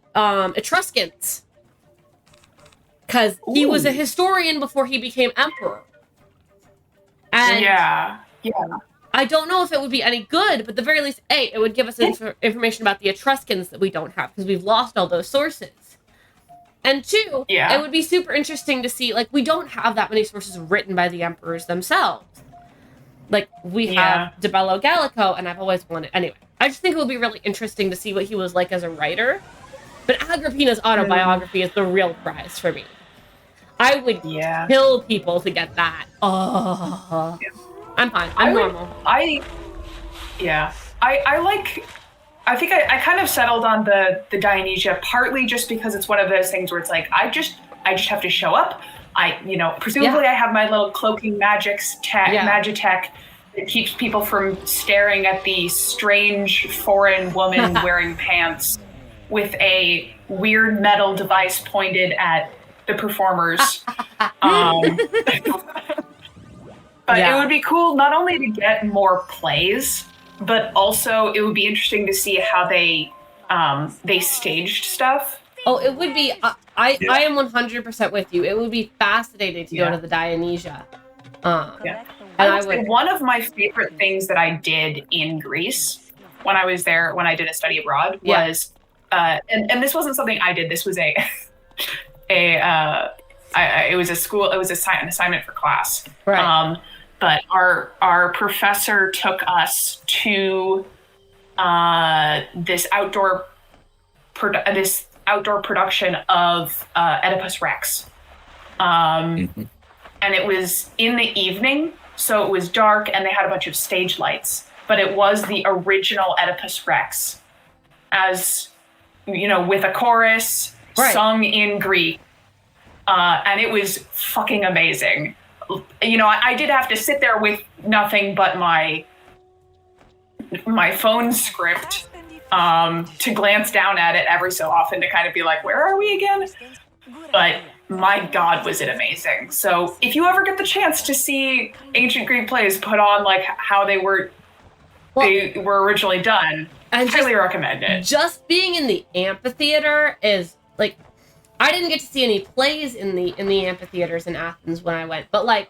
Etruscans, because he was a historian before he became emperor. And Yeah. I don't know if it would be any good, but at the very least, it would give us information about the Etruscans that we don't have because we've lost all those sources. And two, Yeah. it would be super interesting to see, like, we don't have that many sources written by the emperors themselves. Like, we have De Bello Gallico, and I've always wanted... Anyway, I just think it would be really interesting to see what he was like as a writer. But Agrippina's autobiography is the real prize for me. I would kill people to get that. Oh, I'm fine. I'm normal. I think I kind of settled on the Dionysia, partly just because it's one of those things where it's like I just have to show up. Presumably I have my little cloaking magitech that keeps people from staring at the strange foreign woman wearing pants with a weird metal device pointed at the performers. But it would be cool not only to get more plays, but also it would be interesting to see how they staged stuff. Oh, it would be. I am 100% with you. It would be fascinating to go to the Dionysia. And I would say one of my favorite things that I did in Greece when I was there, when I did a study abroad, was, and this wasn't something I did. This was it was an assignment for class. Right. But our professor took us to this outdoor production of Oedipus Rex. And it was in the evening, so it was dark, and they had a bunch of stage lights. but it was the original Oedipus Rex, as with a chorus sung in Greek, and it was fucking amazing. I did have to sit there with nothing but my phone script to glance down at it every so often to kind of be like, where are we again? But my God, was it amazing. So if you ever get the chance to see ancient Greek plays put on like how they were originally done, I highly recommend it. Just being in the amphitheater is like, I didn't get to see any plays in the amphitheaters in Athens when I went, but like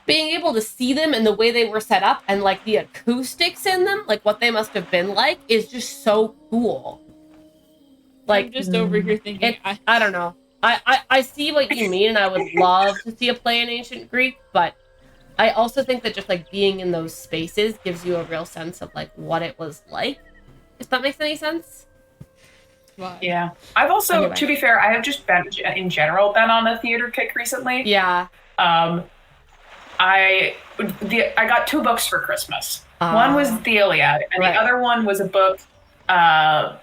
being able to see them and the way they were set up and like the acoustics in them, like what they must have been like, is just so cool. Like, I'm just over here thinking, I don't know. I see what you mean, and I would love to see a play in ancient Greek, but I also think that just like being in those spaces gives you a real sense of like what it was like. If that makes any sense. Yeah. I've also, to be fair, I have just been in general been on a theater kick recently. Yeah. I got 2 books for Christmas. One was the Iliad, and the other one was a book of,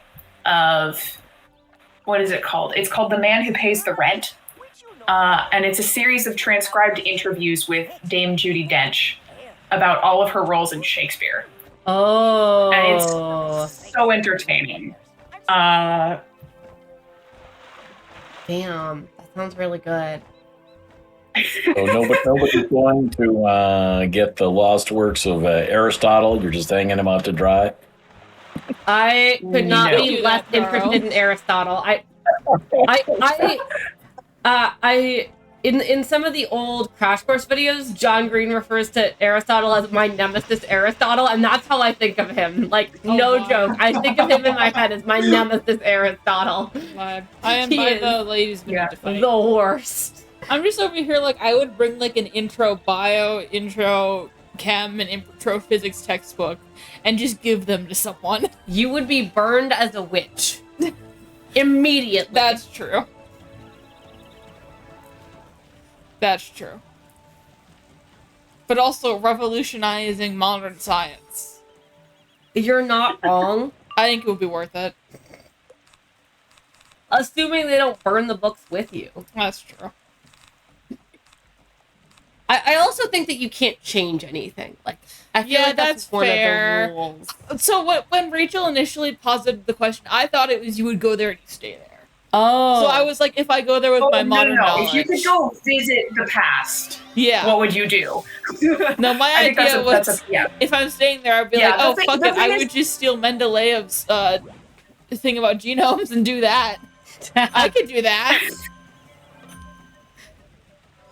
what is it called? It's called The Man Who Pays the Rent. And it's a series of transcribed interviews with Dame Judi Dench about all of her roles in Shakespeare. Oh. And it's so entertaining. Damn, that sounds really good. So nobody's going to get the lost works of Aristotle. You're just hanging them out to dry. I could not be less interested in Aristotle. In some of the old Crash Course videos, John Green refers to Aristotle as my nemesis Aristotle, and that's how I think of him. Like, no joke. I think of him in my head as my nemesis Aristotle. I am by the ladies' minute to fight. The worst. I'm just over here like, I would bring like an intro bio, intro chem, and intro physics textbook and just give them to someone. You would be burned as a witch. Immediately. That's true. That's true. But also revolutionizing modern science. You're not wrong. I think it would be worth it. Assuming they don't burn the books with you. That's true. I also think that you can't change anything. Like, I feel like that's one fair. of the rules. So when Rachel initially posited the question, I thought it was you would go there and you stay there. Oh. So I was like, if I go there with my modern knowledge. If you could go visit the past, what would you do? No, my idea was if I'm staying there, I'd be like, oh, fuck it. I would just steal Mendeleev's thing about genomes and do that. I could do that.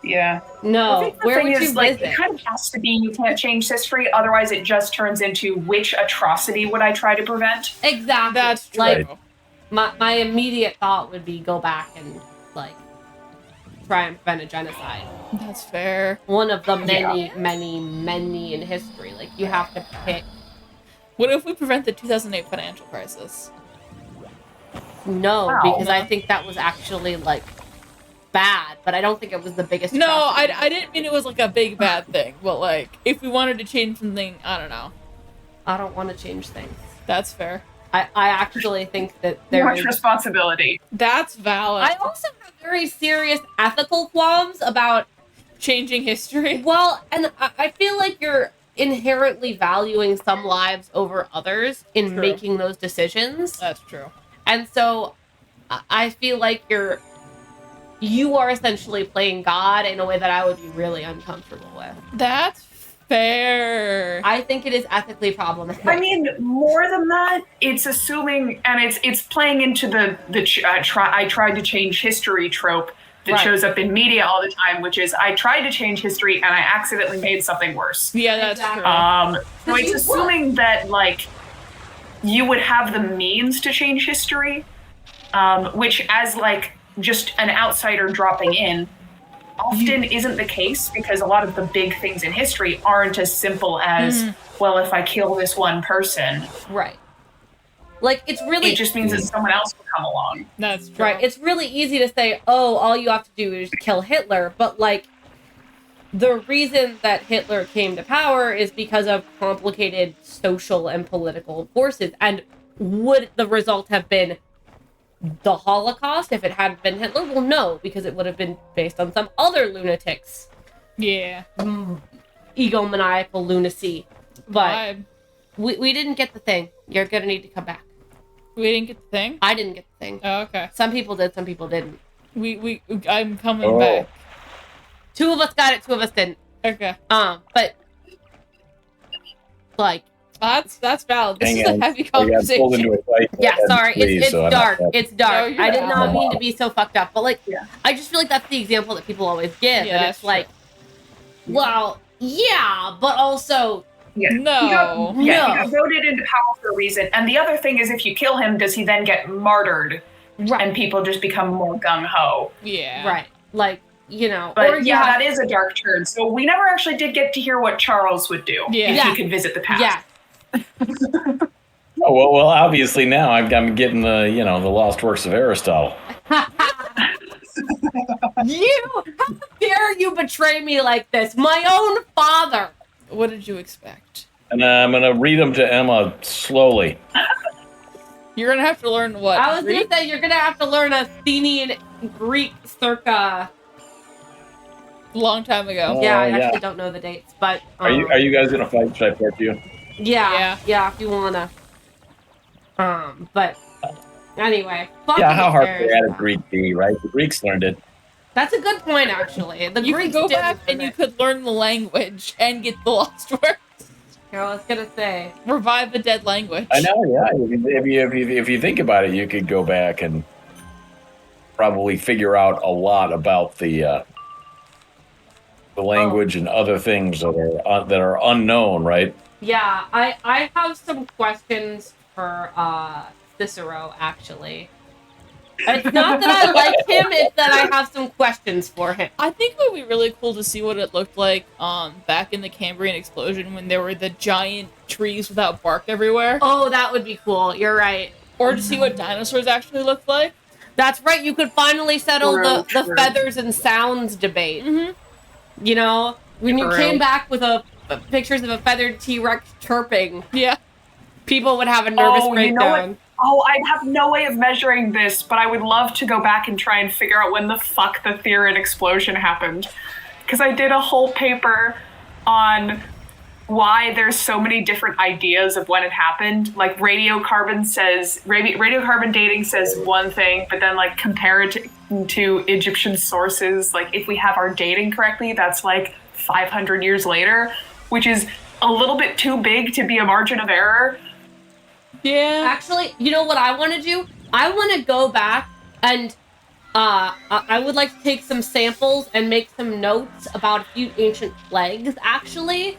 Yeah. No. Where would you visit? It kind of has to be you can't change history, otherwise it just turns into which atrocity would I try to prevent? Exactly. That's true. Like, my immediate thought would be go back and like try and prevent a genocide. That's fair. One of the many in history. Like, you have to pick. What if we prevent the 2008 financial crisis? No, because I think that was actually like bad, but I don't think it was the biggest. No, I didn't mean it was like a big bad thing, but like if we wanted to change something, I don't know. I don't want to change things. That's fair. I actually think that there's much responsibility. That's valid. I also have very serious ethical qualms about changing history. Well, and I feel like you're inherently valuing some lives over others in making those decisions. That's true. And so I feel like you are essentially playing God in a way that I would be really uncomfortable with. That's fair. I think it is ethically problematic. I mean, more than that, it's assuming, and it's playing into the I tried to change history trope that shows up in media all the time, which is I tried to change history and I accidentally made something worse. Yeah, that's true. So it's assuming that like you would have the means to change history, which as like just an outsider dropping in often isn't the case, because a lot of the big things in history aren't as simple as, well, if I kill this one person. Right. Like, it's really... It just means that someone else will come along. That's true. Right. It's really easy to say, oh, all you have to do is kill Hitler, but, like, the reason that Hitler came to power is because of complicated social and political forces. And would the result have been the Holocaust if it hadn't been Hitler? Well, no, because it would have been based on some other lunatic's Yeah. egomaniacal lunacy. But Vibe. we didn't get the thing. You're gonna need to come back. We didn't get the thing? I didn't get the thing. Oh, okay. Some people did, some people didn't. I'm coming Oh. back. 2 of us got it, 2 of us didn't. Okay. But like, That's valid. This Hang is on. a heavy I got pulled into conversation. a fight. yeah, sorry, it's so I'm dark. not- It's dark. No, you're I did right. not mean to be so fucked up, but like, Yeah. I just feel like that's the example that people always give, Yeah, and that's it's like, well, yeah, but also, Yeah. No. He got, yeah, No. he got voted into power for a reason. And the other thing is, if you kill him, does he then get martyred right, and people just become more gung ho? Yeah. right, like, you know, But or you yeah, have- that is a dark turn. So we never actually did get to hear what Charles would do Yeah. if Yeah. he could visit the past. yeah, Oh, well, obviously now I'm getting the the lost works of Aristotle. you, how dare you betray me like this, my own father? What did you expect? And I'm gonna read them to Emma slowly. You're gonna have to learn what? I was Greek? gonna say you're gonna have to learn Athenian Greek circa. Long time ago. Oh, Yeah, I yeah. actually don't know the dates, but Are you guys gonna fight? Should I fight you? yeah, if you wanna. But anyway, fucking Yeah, how hard could cares? add a Greek be, right? The Greeks learned it. That's a good point, actually. The You Greeks could go did back and learn you it. could learn the language and get the lost words. I was gonna say. Revive the dead language. I know, yeah. If you think about it, you could go back and probably figure out a lot about the language and other things that are unknown, right? Yeah, I have some questions for Cicero, actually. It's not that I like him, it's that I have some questions for him. I think it would be really cool to see what it looked like back in the Cambrian explosion when there were the giant trees without bark everywhere. Oh, that would be cool. You're right. Or to see what dinosaurs actually looked like. That's right. You could finally settle the True. feathers and sounds debate. Mm-hmm. You know, when you True. came back with pictures of a feathered T-Rex chirping, Yeah. people would have a nervous Oh, you know what? breakdown. Oh, I have no way of measuring this, but I would love to go back and try and figure out when the fuck the Theron explosion happened. Because I did a whole paper on why there's so many different ideas of when it happened. Like radiocarbon dating says one thing, but then like compare it to Egyptian sources. Like if we have our dating correctly, that's like 500 years later, which is a little bit too big to be a margin of error. Yeah. Actually, you know what I want to do? I want to go back and I would like to take some samples and make some notes about a few ancient plagues, actually.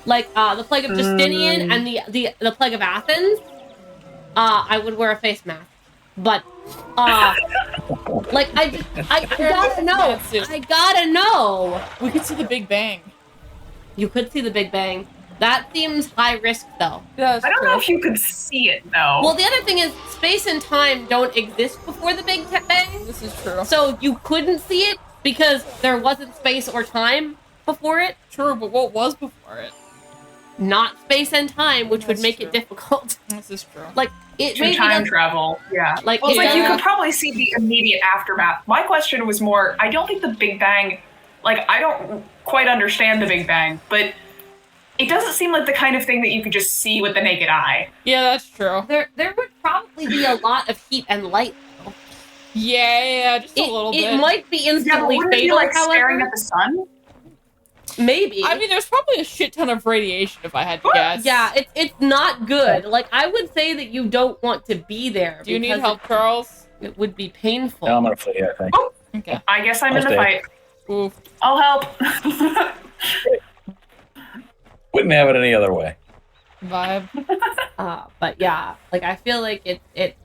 Like the plague of Justinian and the plague of Athens. I would wear a face mask. But like I gotta know. I gotta know. We could see the Big Bang. You could see the Big Bang. That seems high risk though. Yeah, I don't know if you could see it though. Well, the other thing is space and time don't exist before the Big Bang. This is true. So you couldn't see it because there wasn't space or time before it. True, but what was before it? Not space and time, which would That's make true. it difficult. This is true. Like it to maybe time doesn't- travel, yeah. Like, Well, it's like you yeah. could probably see the immediate aftermath. My question was more, I don't think the Big Bang, like I don't quite understand the Big Bang, but it doesn't seem like the kind of thing that you could just see with the naked eye. Yeah, that's true. there would probably be a lot of heat and light. Though. Yeah, just a little bit. It might be Yeah, but instantly wouldn't it be fatal, like staring however. at the sun? Maybe. I mean, there's probably a shit ton of radiation if I had to guess. yeah, it's not good. Like I would say that you don't want to be there. Do you need because help, Charles? It would be painful. No, I'm gonna fight. Yeah, I think. Okay. I guess I'm I'll in the stay. fight. Oof. I'll help. Wouldn't have it any other way. Vibe. But yeah, like I feel like it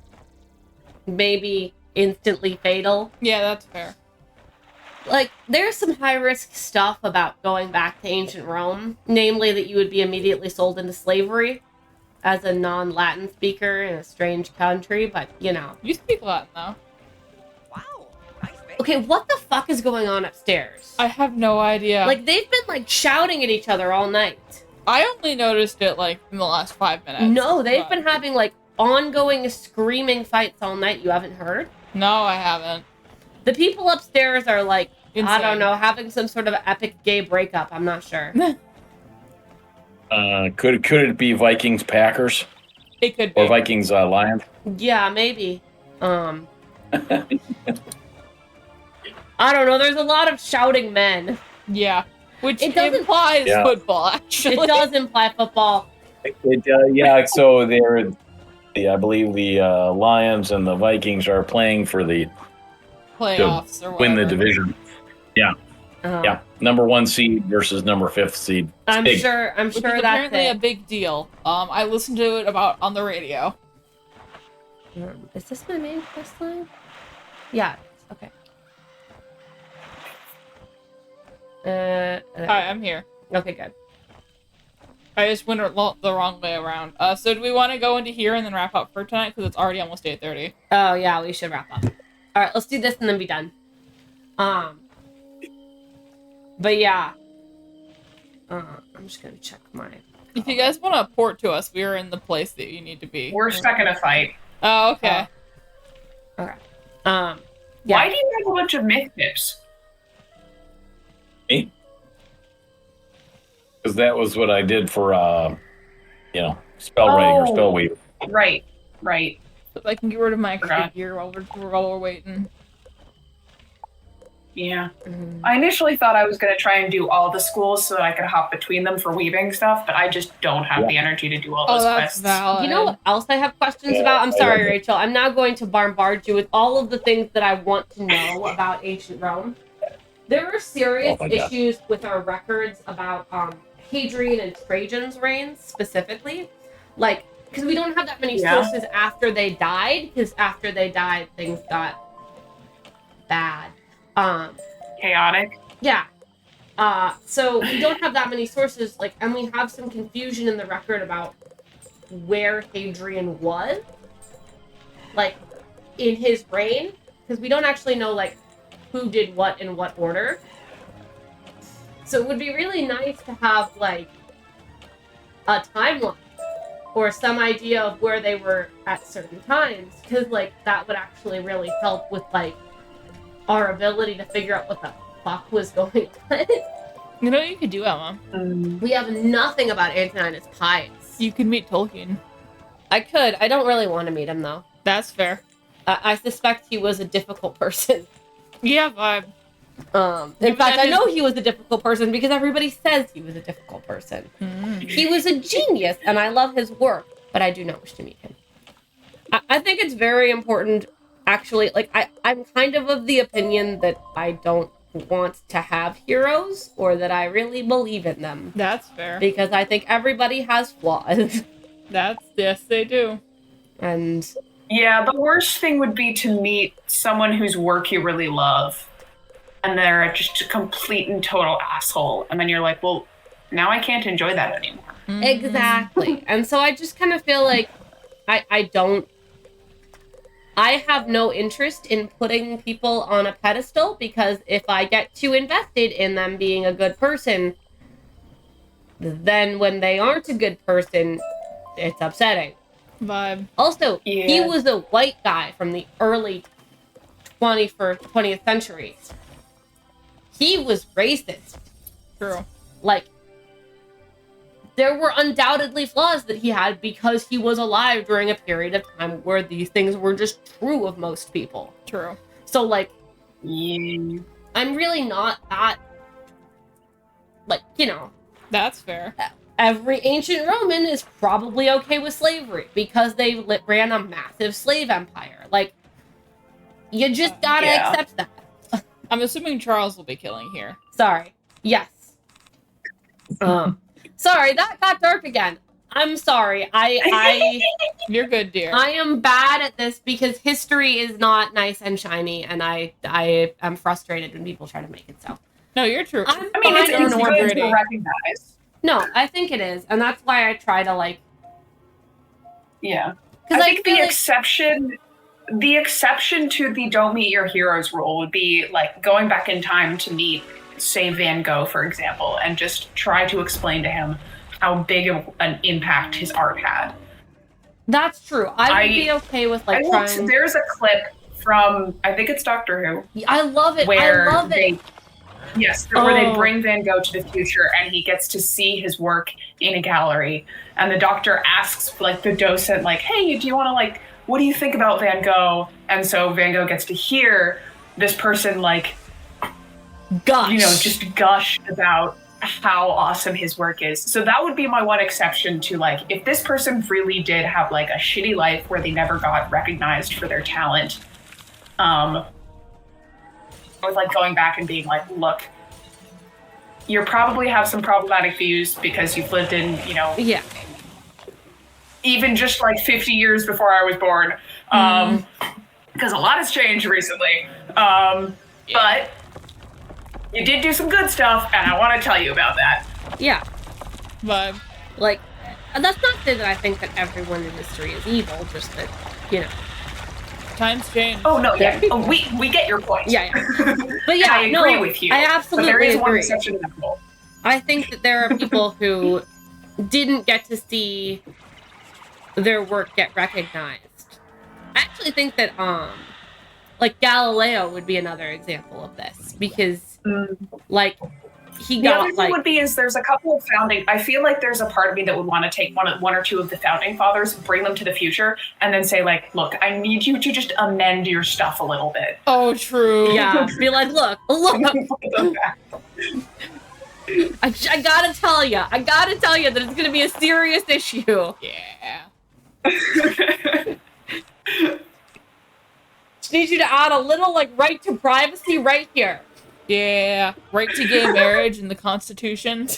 may be instantly fatal. Yeah, that's fair. Like there's some high risk stuff about going back to ancient Rome, namely that you would be immediately sold into slavery as a non-Latin speaker in a strange country. But you know, You speak Latin, though. Wow, nice Okay, what the fuck is going on upstairs? I have no idea. Like, they've been, like, shouting at each other all night. I only noticed it, like, in the last 5 minutes. No, they've but- been having, like, ongoing screaming fights all night. You haven't heard? No, I haven't. The people upstairs are, like, I Insane. don't know, having some sort of epic gay breakup. I'm not sure. Could it be Vikings Packers It could or be. Vikings Lions? Yeah, maybe. I don't know. There's a lot of shouting men. Yeah. Which It doesn't- implies Yeah. football, actually. It does imply football. Yeah. So I believe the Lions and the Vikings are playing for the Playoffs or whatever. win the division. Yeah, number 1 seed versus number 5th seed. It's I'm big. sure. I'm Which sure is that's apparently a it. big deal. I listened to it on the radio. Is this my main quest line? Yeah. Okay. Hi, I'm here. Okay, good. I just went the wrong way around. So do we want to go into here and then wrap up for tonight? Because it's already almost 8:30. Oh yeah, we should wrap up. All right, let's do this and then be done. But yeah. I'm just gonna check my. If you guys want to port to us, we are in the place that you need to be. We're stuck in a fight. Oh, okay. Okay. Why Yeah. do you have a bunch of myth tips? Me? Because that was what I did for, spell writing or spell weave. Right. So I can get rid of my extra Forgot. gear while we're waiting. Yeah. Mhm. I initially thought I was going to try and do all the schools so that I could hop between them for weaving stuff, but I just don't have the energy to do all Oh, those that's quests. valid. You know what else I have questions Yeah, about? I'm I sorry, love it. Rachel. I'm now going to bombard you with all of the things that I want to know about ancient Rome. There are serious Oh my God. issues with our records about Hadrian and Trajan's reigns specifically. Like, because we don't have that many Yeah. sources after they died, because after they died, things got bad. Chaotic. Yeah. So we don't have that many sources, like, and we have some confusion in the record about where Hadrian was, like, in his reign, because we don't actually know, like, who did what in what order. So it would be really nice to have, like, a timeline or some idea of where they were at certain times, because, like, that would actually really help with, like, our ability to figure out what the fuck was going on. You know what you could do, Emma? We have nothing about Antoninus Pius. You could meet Tolkien. I could. I don't really want to meet him, though. That's fair. I suspect he was a difficult person. Yeah, vibe. In fact, I know he was a difficult person because everybody says he was a difficult person. Mm. He was a genius, and I love his work, but I do not wish to meet him. I think it's very important, actually. Like, I'm kind of the opinion that I don't want to have heroes, or that I really believe in them, That's fair. because I think everybody has flaws. Yes, they do. And Yeah, the worst thing would be to meet someone whose work you really love, and they're just a complete and total asshole. And then you're like, well, now I can't enjoy that anymore. Mhm. exactly. And so I just kind of feel like I have no interest in putting people on a pedestal, because if I get too invested in them being a good person, then when they aren't a good person, it's upsetting. Vibe. Also, he Yeah. was a white guy from the early 20th century. He was racist. True. Like, there were undoubtedly flaws that he had because he was alive during a period of time where these things were just true of most people. True. So, like, Yeah. I'm really not that, like, you know, That's fair. every ancient Roman is probably okay with slavery because they ran a massive slave empire. Like, you just gotta Yeah. accept that. I'm assuming Charles will be killing here. Sorry. Yes. Sorry, that got dark again. I'm sorry. I You're good, dear. I am bad at this because history is not nice and shiny, and I am frustrated when people try to make it so. No, you're true. I'm I mean, it's fine You're good gritty. to recognize. No, I think it is, and that's why I try to, like, Yeah. I because I think the feel like exception the exception to the don't meet your heroes rule would be like going back in time to meet, say, Van Gogh, for example, and just try to explain to him how big of an impact his art had. That's true. I would be okay with like trying. There's a clip from, I think it's Doctor Who. I love it. Where I love it. Where they bring Van Gogh to the future and he gets to see his work in a gallery. And the doctor asks like the docent, like, hey, do you want to like, what do you think about Van Gogh? And so Van Gogh gets to hear this person like, gush. Just gush about how awesome his work is. So that would be my one exception to like, if this person really did have like a shitty life where they never got recognized for their talent, with like going back and being like, look, you probably have some problematic views because you've lived in, even just like 50 years before I was born. Because a lot has changed recently. But you did do some good stuff, and I want to tell you about that. Yeah. Vibe. Like, that's not that I think that everyone in history is evil, just that, Times change. Oh, no, yeah. We get your point. Yeah. But yeah, I agree with you. I absolutely but there is agree. one exception to that rule. I think that there are people who didn't get to see their work get recognized. I actually think that, like, Galileo would be another example of this, because, like, he the got, other thing would be is there's a couple of founding. I feel like there's a part of me that would want to take one or two of the founding fathers, bring them to the future, and then say like, "Look, I need you to just amend your stuff a little bit." Oh, true. Yeah, be like, look. I gotta tell you that it's gonna be a serious issue. Yeah. Just need you to add a little like right to privacy right here. Yeah. Right to gay marriage in the Constitution.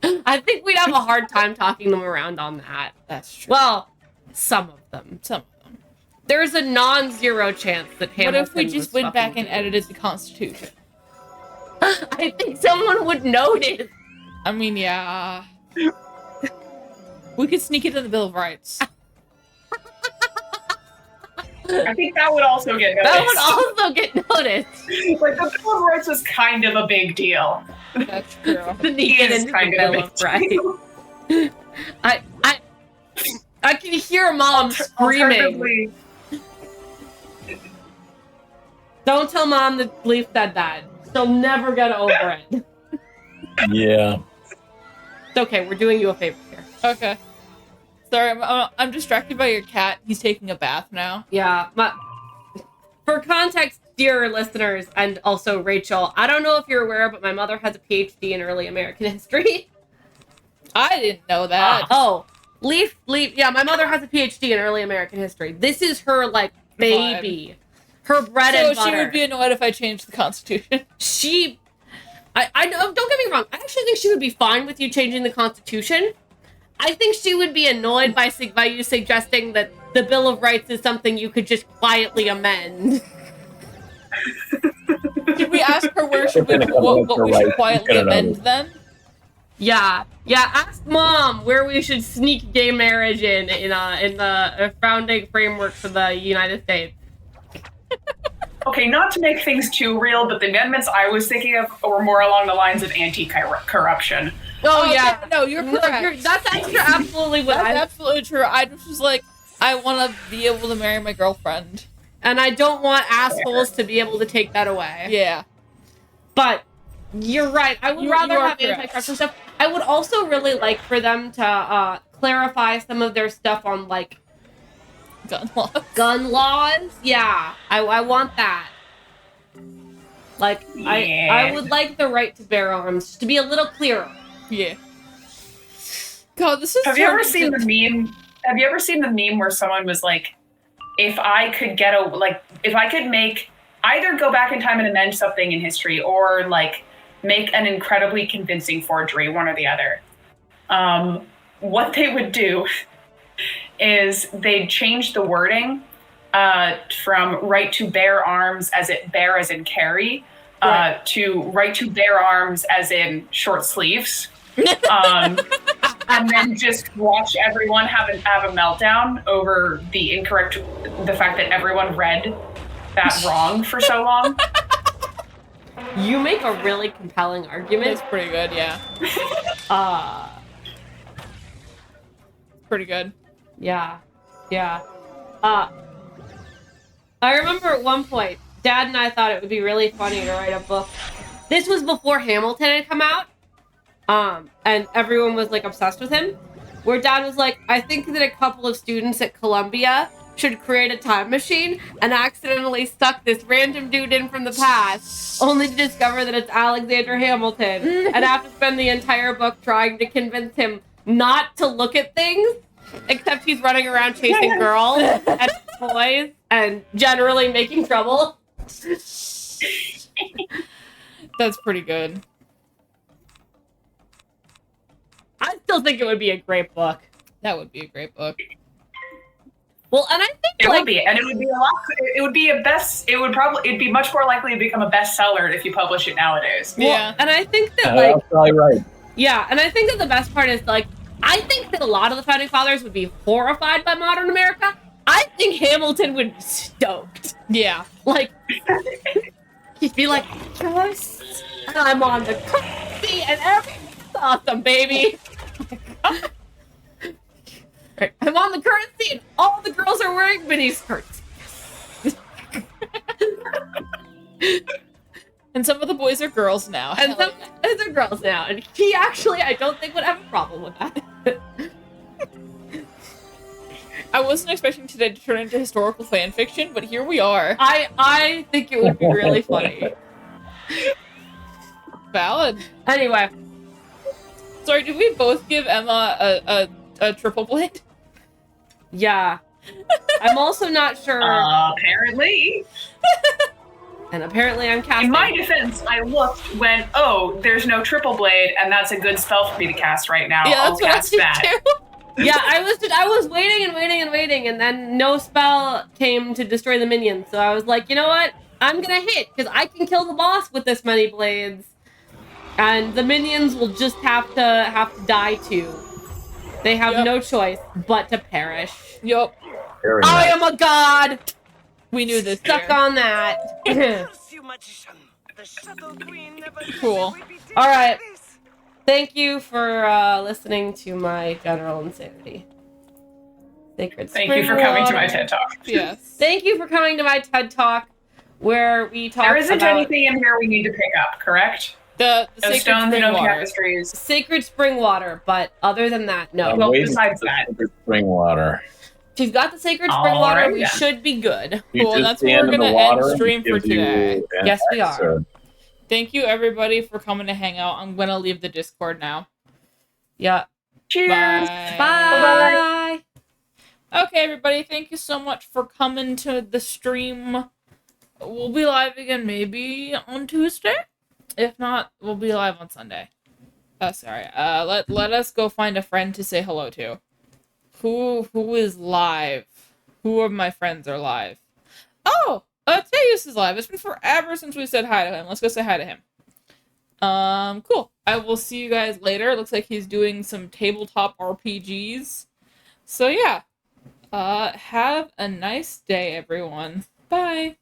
I think we'd have a hard time talking them around on that. That's true. Well, some of them. Some of them. There's a non-zero chance that Hamilton What if we just went back and edited the Constitution? I think someone would notice. I mean, yeah. We could sneak it in the Bill of Rights. I think that would also get noticed. That would also get noticed. Like, the Bill of Rights was kind of a big deal. That's true. Sneak it into the Bill of Rights. I can hear Mom screaming. Don't tell Mom that Leaf said that. She'll never get over it. Yeah. It's okay, we're doing you a favor here. Okay. Sorry, I'm distracted by your cat. He's taking a bath now. Yeah, for context, dear listeners, and also Rachel, I don't know if you're aware, but my mother has a PhD in early American history. I didn't know that. Oh, Leaf, yeah, my mother has a PhD in early American history. This is her, like, baby. Her bread and butter. So she would be annoyed if I changed the Constitution. I know, don't get me wrong, I actually think she would be fine with you changing the Constitution. I think she would be annoyed by you suggesting that the Bill of Rights is something you could just quietly amend. Did we ask her what we should quietly amend then? Yeah. Ask Mom where we should sneak gay marriage in the founding framework for the United States. Okay, not to make things too real, but the amendments I was thinking of were more along the lines of anti-corruption. Oh yeah, no, you're correct. That's absolutely what That's absolutely true. I just was like, I want to be able to marry my girlfriend, and I don't want assholes to be able to take that away. Yeah, but you're right. I would rather have anti-corruption stuff. I would also really like for them to clarify some of their stuff on like gun laws. Yeah, I want that. Like, yeah. I would like the right to bear arms to be a little clearer. Yeah. God, this is. Have you ever seen the meme? Have you ever seen the meme where someone was like, "If I could if I could make either go back in time and amend something in history, or like make an incredibly convincing forgery, one or the other," what they would do is they'd change the wording from "right to bear arms" as in carry, to "right to bear arms" as in short sleeves. and then just watch everyone have a meltdown over the fact that everyone read that wrong for so long. You make a really compelling argument. It's pretty good, yeah. Pretty good. Yeah. I remember at one point, Dad and I thought it would be really funny to write a book. This was before Hamilton had come out, and everyone was like obsessed with him. Where Dad was like, I think that a couple of students at Columbia should create a time machine and accidentally suck this random dude in from the past, only to discover that it's Alexander Hamilton, and have to spend the entire book trying to convince him not to look at things, except he's running around chasing girls and boys and generally making trouble. That's pretty good. I still think it would be a great book. That would be a great book. Well, and I think It would be, and it would be a lot. It would be it'd be much more likely to become a bestseller if you publish it nowadays. Well, Yeah. and I think that That's probably right. yeah, and I think that the best part is I think that a lot of the founding fathers would be horrified by modern America. I think Hamilton would be stoked. Yeah. He'd be like, yes, and I'm on the currency and everything's awesome, baby. I'm on the currency and all the girls are wearing mini skirts. And some of the boys are girls now. And some are girls now. And he actually, I don't think, would have a problem with that. I wasn't expecting today to turn into historical fan fiction, but here we are. I think it would be really funny. Valid. Anyway, Sorry, did we both give Emma a triple blade? yeah. I'm also not sure. Apparently. And apparently I'm casting. In my defense, I looked, went, oh, there's no triple blade, and that's a good spell for me to cast right now. Yeah, I'll that's what I cast did that. too. Yeah, I was waiting, and then no spell came to destroy the minions. So I was like, you know what? I'm gonna hit, because I can kill the boss with this many blades. And the minions will just have to die too. They have no choice but to perish. Yup. Very I nice. am a god! We knew this. Stuck Darren. on that. Cool. Alright. Thank you for listening to my general insanity. Sacred Thank you for coming to my TED Talk. Yes. Thank you for coming to my TED Talk, where we talk There isn't about anything in here we need to pick up, correct? The No sacred stones, spring no water. tapestries. sacred spring water, but other than that, no. I'm Well, waiting besides for that. the spring water. If you've got the sacred spring All water, right, we then. should be good. You Cool, just that's where stand we're in the gonna water end and stream it for gives you today. an Yes, we are. excerpt. Thank you everybody for coming to hang out. I'm gonna leave the Discord now. Yeah. Cheers. Bye. Bye. Okay, everybody, thank you so much for coming to the stream. We'll be live again maybe on Tuesday. If not, we'll be live on Sunday. Sorry. Let us go find a friend to say hello to. Who is live? Who of my friends are live? Oh, Teus is live. It's been forever since we said hi to him. Let's go say hi to him. Cool. I will see you guys later. It looks like he's doing some tabletop RPGs. So yeah. Have a nice day, everyone. Bye.